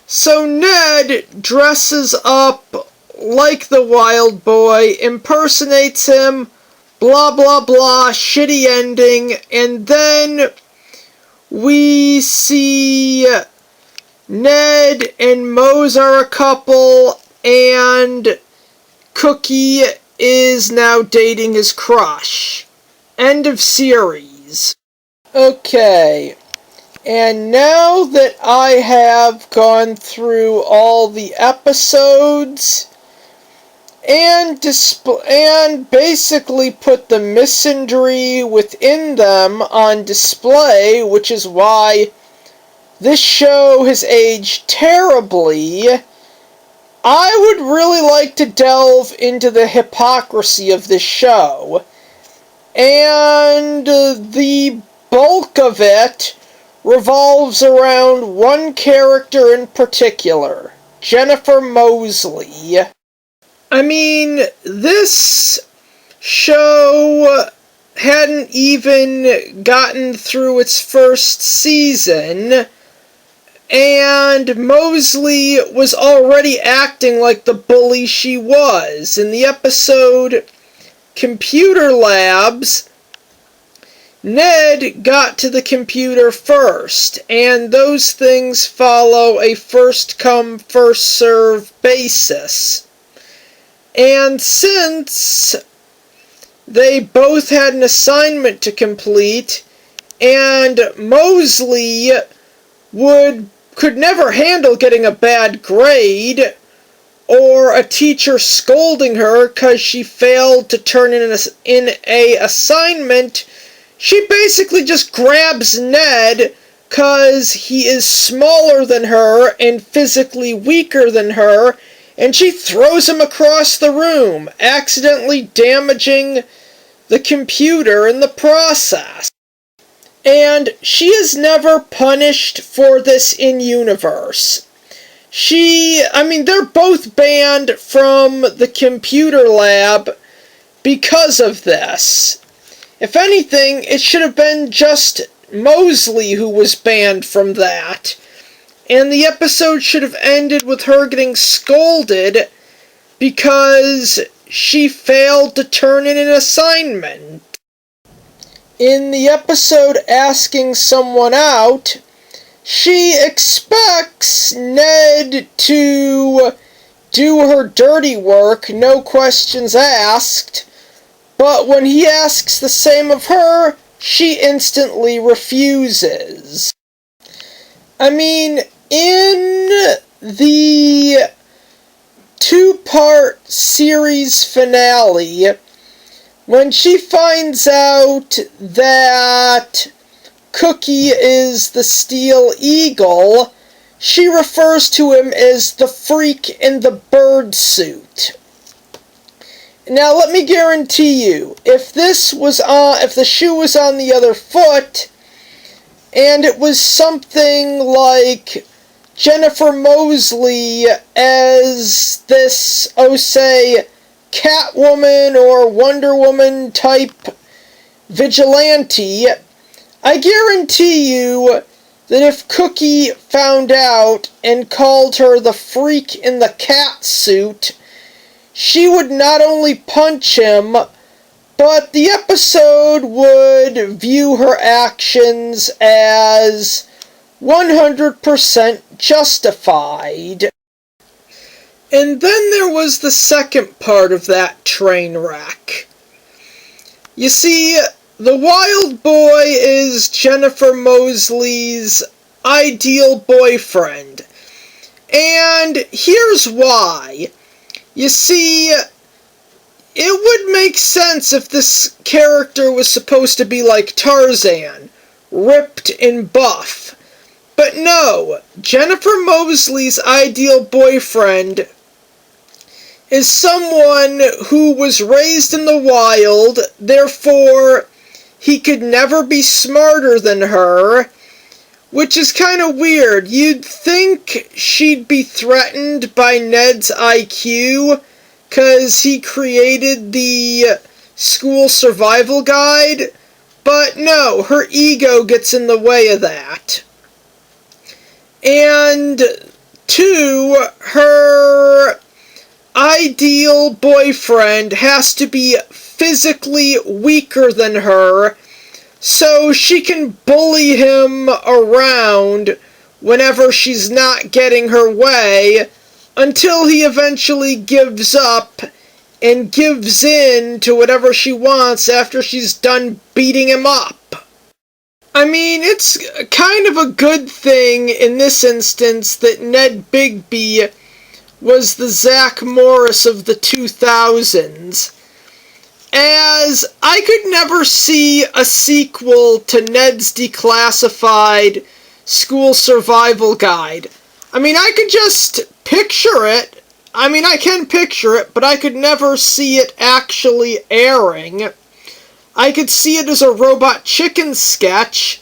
So Ned dresses up like the wild boy, impersonates him, blah blah blah, shitty ending, and then we see Ned and Mose are a couple, and Cookie is now dating his crush. End of series. Okay. And now that I have gone through all the episodes and basically put the misandry within them on display, which is why this show has aged terribly, I would really like to delve into the hypocrisy of this show. And the bulk of it revolves around one character in particular, Jennifer Moseley. I mean, this show hadn't even gotten through its first season, and Moseley was already acting like the bully she was. In the episode Computer Labs, Ned got to the computer first, and those things follow a first-come, first-served basis. And since they both had an assignment to complete, and Moseley could never handle getting a bad grade, or a teacher scolding her because she failed to turn in a assignment, she basically just grabs Ned because he is smaller than her and physically weaker than her, and she throws him across the room, accidentally damaging the computer in the process. And she is never punished for this in-universe. They're both banned from the computer lab because of this. If anything, it should have been just Mosley who was banned from that. And the episode should have ended with her getting scolded because she failed to turn in an assignment. In the episode Asking Someone Out, she expects Ned to do her dirty work, no questions asked, but when he asks the same of her, she instantly refuses. In the two-part series finale, when she finds out that Cookie is the Steel Eagle, she refers to him as the freak in the bird suit. Now, let me guarantee you, if the shoe was on the other foot, and it was something like Jennifer Mosley as this, say, Catwoman or Wonder Woman type vigilante, I guarantee you that if Cookie found out and called her the freak in the cat suit, she would not only punch him, but the episode would view her actions as 100% justified. And then there was the second part of that train wreck. You see, the Wild Boy is Jennifer Mosley's ideal boyfriend. And here's why. You see, it would make sense if this character was supposed to be like Tarzan, ripped and buff. But no, Jennifer Mosley's ideal boyfriend is someone who was raised in the wild, therefore he could never be smarter than her, which is kind of weird. You'd think she'd be threatened by Ned's IQ, because he created the school survival guide, but no, her ego gets in the way of that. And two, her ideal boyfriend has to be physically weaker than her, so she can bully him around whenever she's not getting her way, until he eventually gives up and gives in to whatever she wants after she's done beating him up. It's kind of a good thing in this instance that Ned Bigby was the Zach Morris of the 2000s, as I could never see a sequel to Ned's Declassified School Survival Guide. I could just picture it. I can picture it, but I could never see it actually airing. I could see it as a Robot Chicken sketch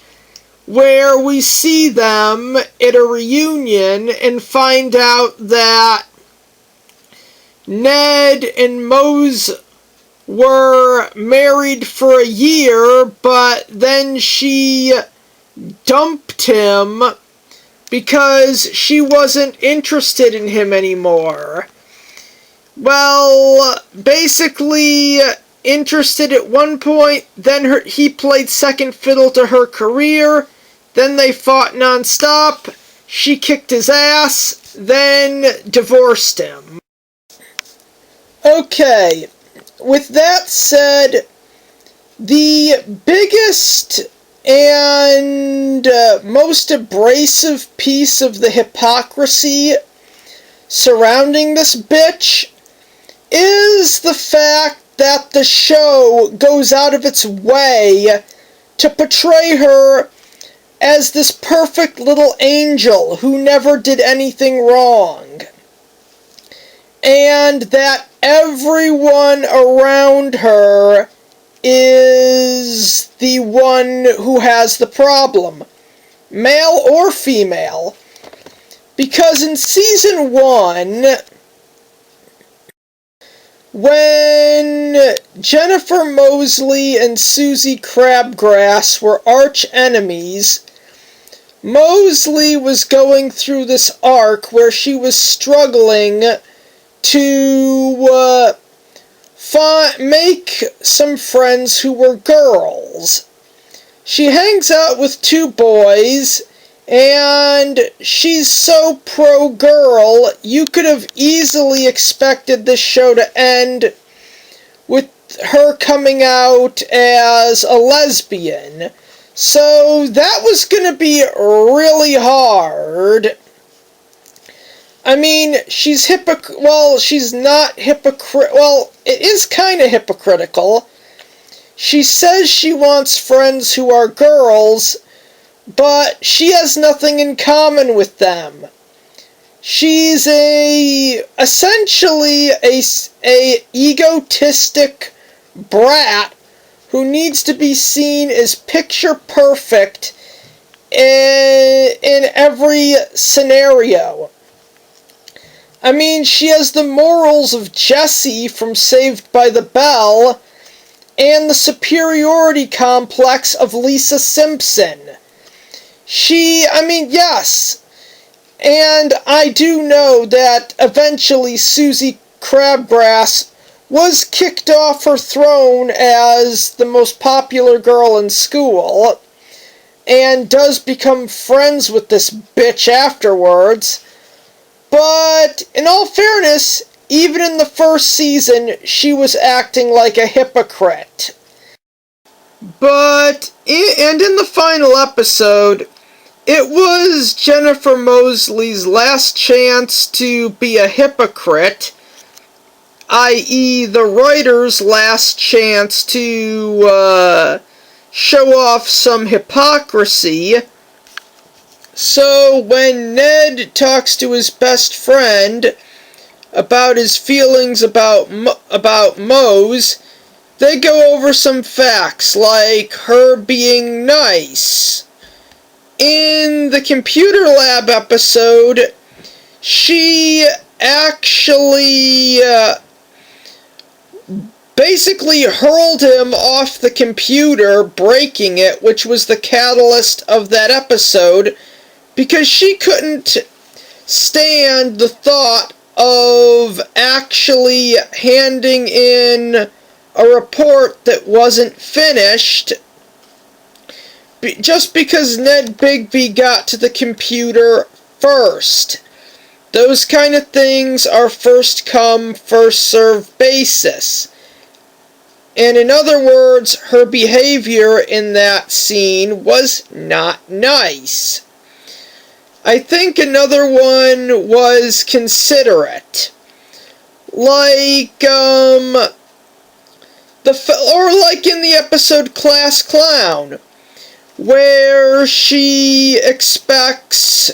where we see them at a reunion and find out that Ned and Mose were married for a year, but then she dumped him because she wasn't interested in him anymore. Well, basically interested at one point, then he played second fiddle to her career, then they fought non-stop, she kicked his ass, then divorced him. Okay, with that said, the biggest and most abrasive piece of the hypocrisy surrounding this bitch is the fact that the show goes out of its way to portray her as this perfect little angel who never did anything wrong. And that everyone around her is the one who has the problem, male or female. Because in season 1, when Jennifer Moseley and Susie Crabgrass were arch enemies, Moseley was going through this arc where she was struggling to make some friends who were girls. She hangs out with 2 boys, and she's so pro-girl, you could have easily expected this show to end with her coming out as a lesbian. So that was going to be really hard. I mean, she's not hypocritical. Well, it is kind of hypocritical. She says she wants friends who are girls, but she has nothing in common with them. She's essentially a egotistic brat who needs to be seen as picture perfect in every scenario. I mean, she has the morals of Jessie from Saved by the Bell and the superiority complex of Lisa Simpson. Yes, and I do know that eventually Susie Crabgrass was kicked off her throne as the most popular girl in school, and does become friends with this bitch afterwards. But, in all fairness, even in the first season, she was acting like a hypocrite. And in the final episode, it was Jennifer Moseley's last chance to be a hypocrite, i.e. the writer's last chance to show off some hypocrisy. So when Ned talks to his best friend about his feelings about Mose, they go over some facts, like her being nice. In the computer lab episode, she actually basically hurled him off the computer, breaking it, which was the catalyst of that episode, because she couldn't stand the thought of actually handing in a report that wasn't finished just because Ned Bigby got to the computer first. Those kind of things are first come, first served basis. And in other words, her behavior in that scene was not nice. I think another one was considerate. Like in the episode Class Clown, where she expects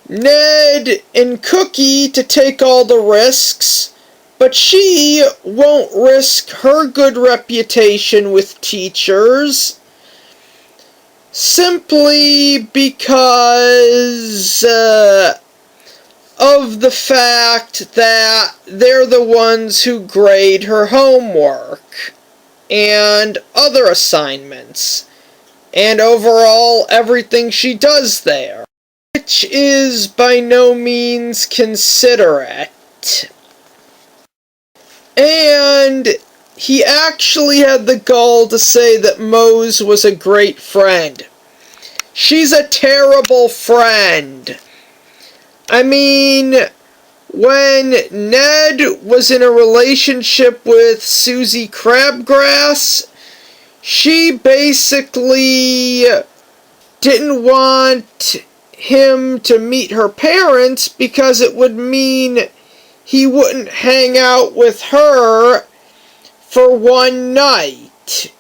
Ned and Cookie to take all the risks, but she won't risk her good reputation with teachers simply because of the fact that they're the ones who grade her homework and other assignments, and overall everything she does there, which is by no means considerate. And he actually had the gall to say that Mose was a great friend. She's a terrible friend. I mean, when Ned was in a relationship with Susie Crabgrass, she basically didn't want him to meet her parents because it would mean he wouldn't hang out with her for one night.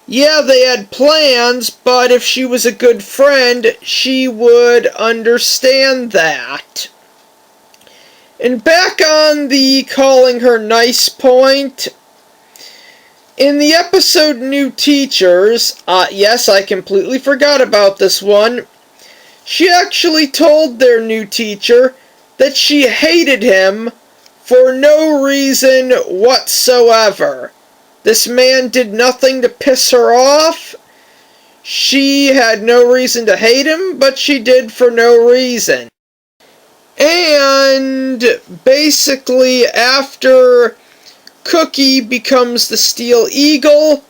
Yeah, they had plans, but if she was a good friend, she would understand that. And back on the calling her nice point, in the episode New Teachers, yes, I completely forgot about this one, she actually told their new teacher that she hated him for no reason whatsoever. This man did nothing to piss her off. She had no reason to hate him, but she did for no reason. And basically, after Cookie becomes the Steel Eagle,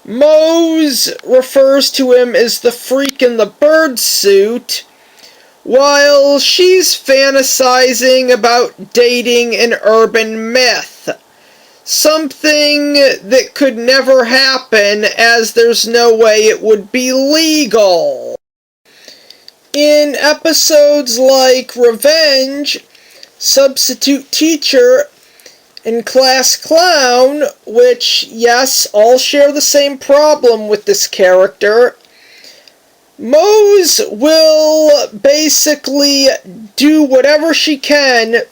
Mose refers to him as the freak in the bird suit, while she's fantasizing about dating an urban myth. Something that could never happen, as there's no way it would be legal. In episodes like Revenge, Substitute Teacher, and Class Clown, which, yes, all share the same problem with this character, Mose will basically do whatever she can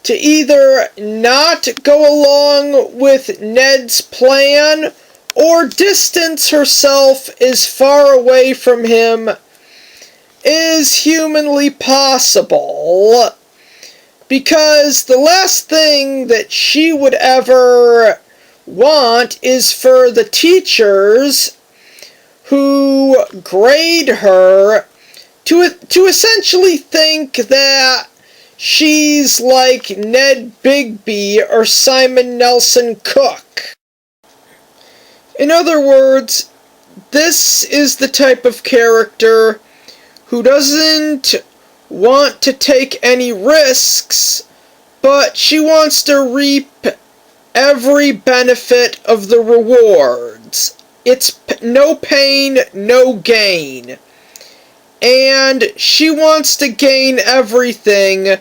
to either not go along with Ned's plan or distance herself as far away from him as humanly possible. Because the last thing that she would ever want is for the teachers who grade her to essentially think that she's like Ned Bigby or Simon Nelson Cook. In other words, this is the type of character who doesn't want to take any risks, but she wants to reap every benefit of the rewards. It's no pain, no gain. And she wants to gain everything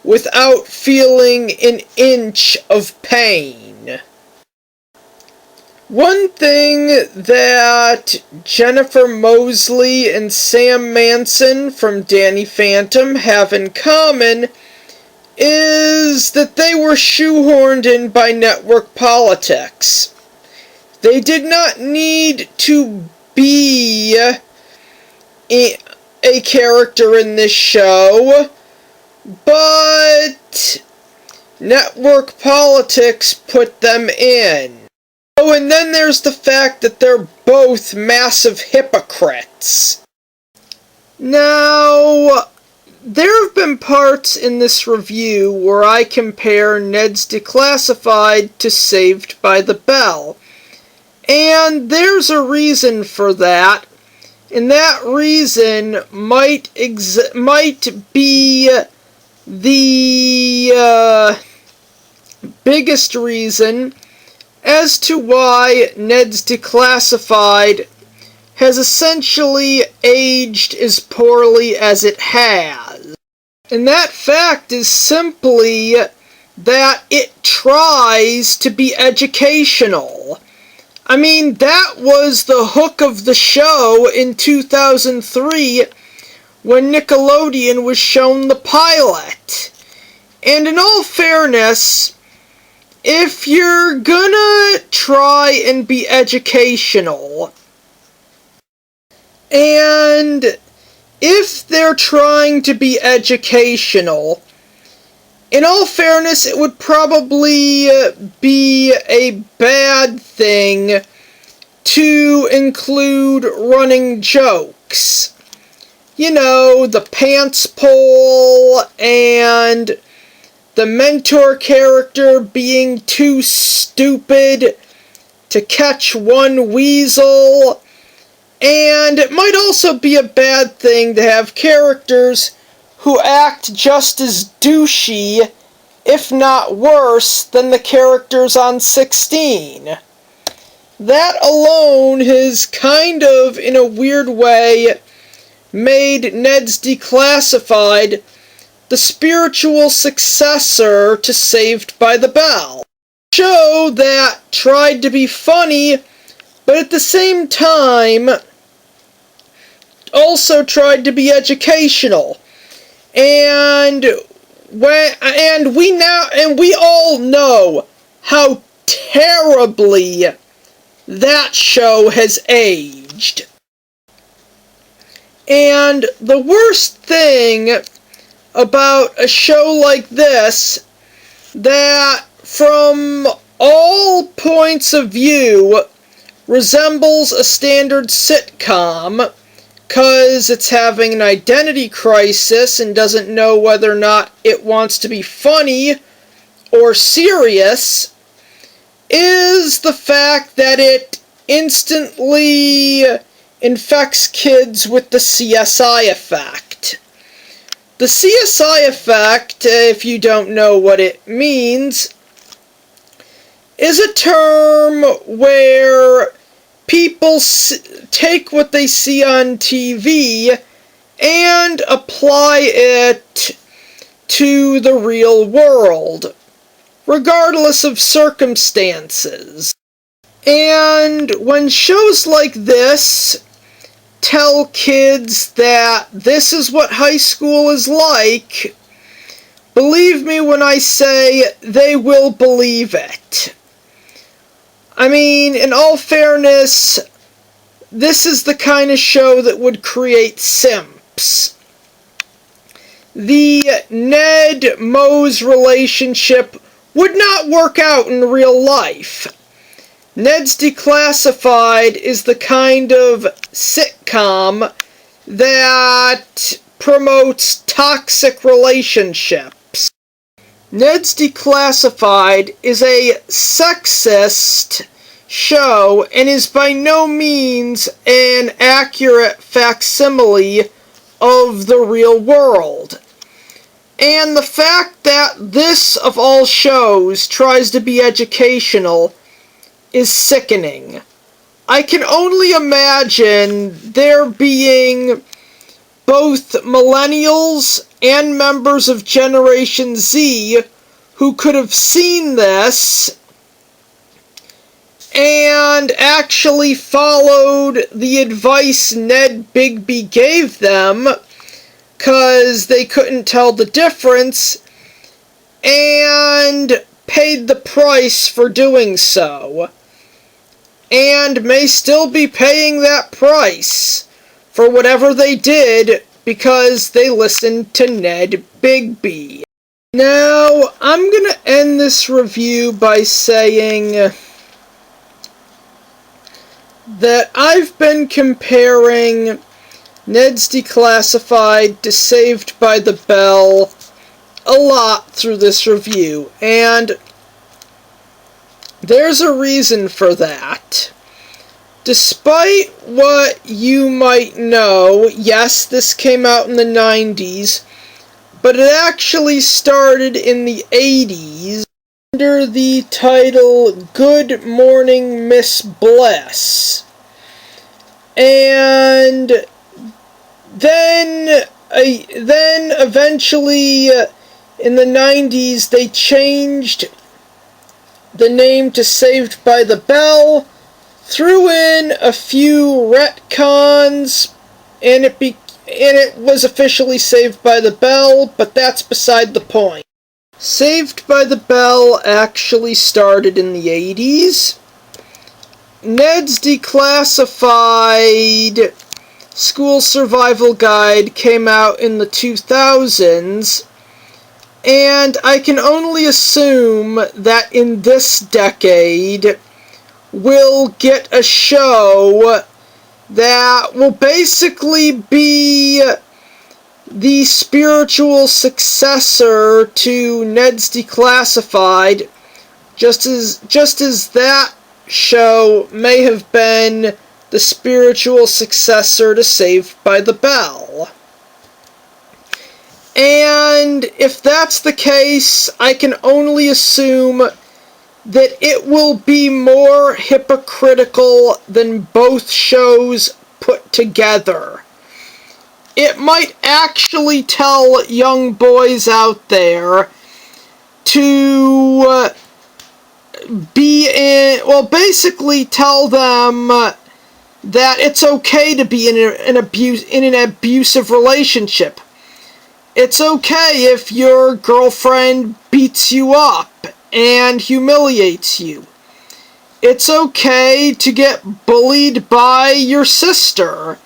without feeling an inch of pain. One thing that Jennifer Moseley and Sam Manson from Danny Phantom have in common is that they were shoehorned in by network politics. They did not need to be a character in this show, but network politics put them in. Oh, and then there's the fact that they're both massive hypocrites. Now, there have been parts in this review where I compare Ned's Declassified to Saved by the Bell. And there's a reason for that. And that reason might be the biggest reason as to why Ned's Declassified has essentially aged as poorly as it has. And that fact is simply that it tries to be educational. I mean, that was the hook of the show in 2003 when Nickelodeon was shown the pilot. And in all fairness, if you're gonna try and be educational, and if they're trying to be educational, in all fairness, it would probably be a bad thing to include running jokes. You know, the pants pull and the mentor character being too stupid to catch one weasel. And it might also be a bad thing to have characters who act just as douchey, if not worse, than the characters on 16. That alone has kind of, in a weird way, made Ned's Declassified the spiritual successor to Saved by the Bell. A show that tried to be funny, but at the same time also tried to be educational. And we all know how terribly that show has aged. And the worst thing about a show like this, that from all points of view resembles a standard sitcom, because it's having an identity crisis and doesn't know whether or not it wants to be funny or serious, is the fact that it instantly infects kids with the CSI effect. The CSI effect, if you don't know what it means, is a term where people take what they see on TV and apply it to the real world, regardless of circumstances. And when shows like this tell kids that this is what high school is like, believe me when I say they will believe it. I mean, in all fairness, this is the kind of show that would create simps. The Ned-Mose relationship would not work out in real life. Ned's Declassified is the kind of sitcom that promotes toxic relationships. Ned's Declassified is a sexist show and is by no means an accurate facsimile of the real world. And the fact that this, of all shows, tries to be educational is sickening. I can only imagine there being both millennials and members of Generation Z who could have seen this and actually followed the advice Ned Bigby gave them, because they couldn't tell the difference, and paid the price for doing so, and may still be paying that price for whatever they did because they listened to Ned Bigby. Now, I'm going to end this review by saying that I've been comparing Ned's Declassified to Saved by the Bell a lot through this review, and there's a reason for that. Despite what you might know, yes, this came out in the 90s, but it actually started in the 80s under the title Good Morning Miss Bliss. And then eventually in the 90s they changed the name to Saved by the Bell, threw in a few retcons, and it was officially Saved by the Bell, but that's beside the point. Saved by the Bell actually started in the 80s. Ned's Declassified School Survival Guide came out in the 2000s, and I can only assume that in this decade we'll get a show that will basically be the spiritual successor to Ned's Declassified, just as that show may have been the spiritual successor to Saved by the Bell. And if that's the case, I can only assume that it will be more hypocritical than both shows put together. it might actually tell young boys out there to basically tell them that it's okay to be in an abusive relationship. It's okay if your girlfriend beats you up and humiliates you. It's okay to get bullied by your sister,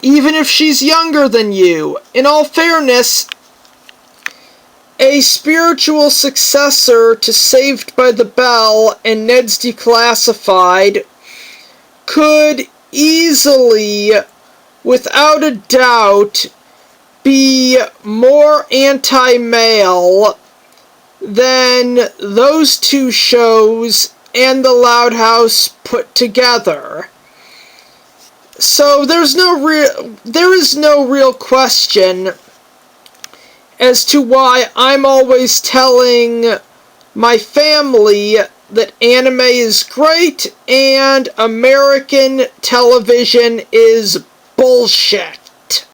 even if she's younger than you. In all fairness, a spiritual successor to Saved by the Bell and Ned's Declassified could easily, without a doubt, be more anti-male than those two shows and The Loud House put together. So there is no real question as to why I'm always telling my family that anime is great and American television is bullshit.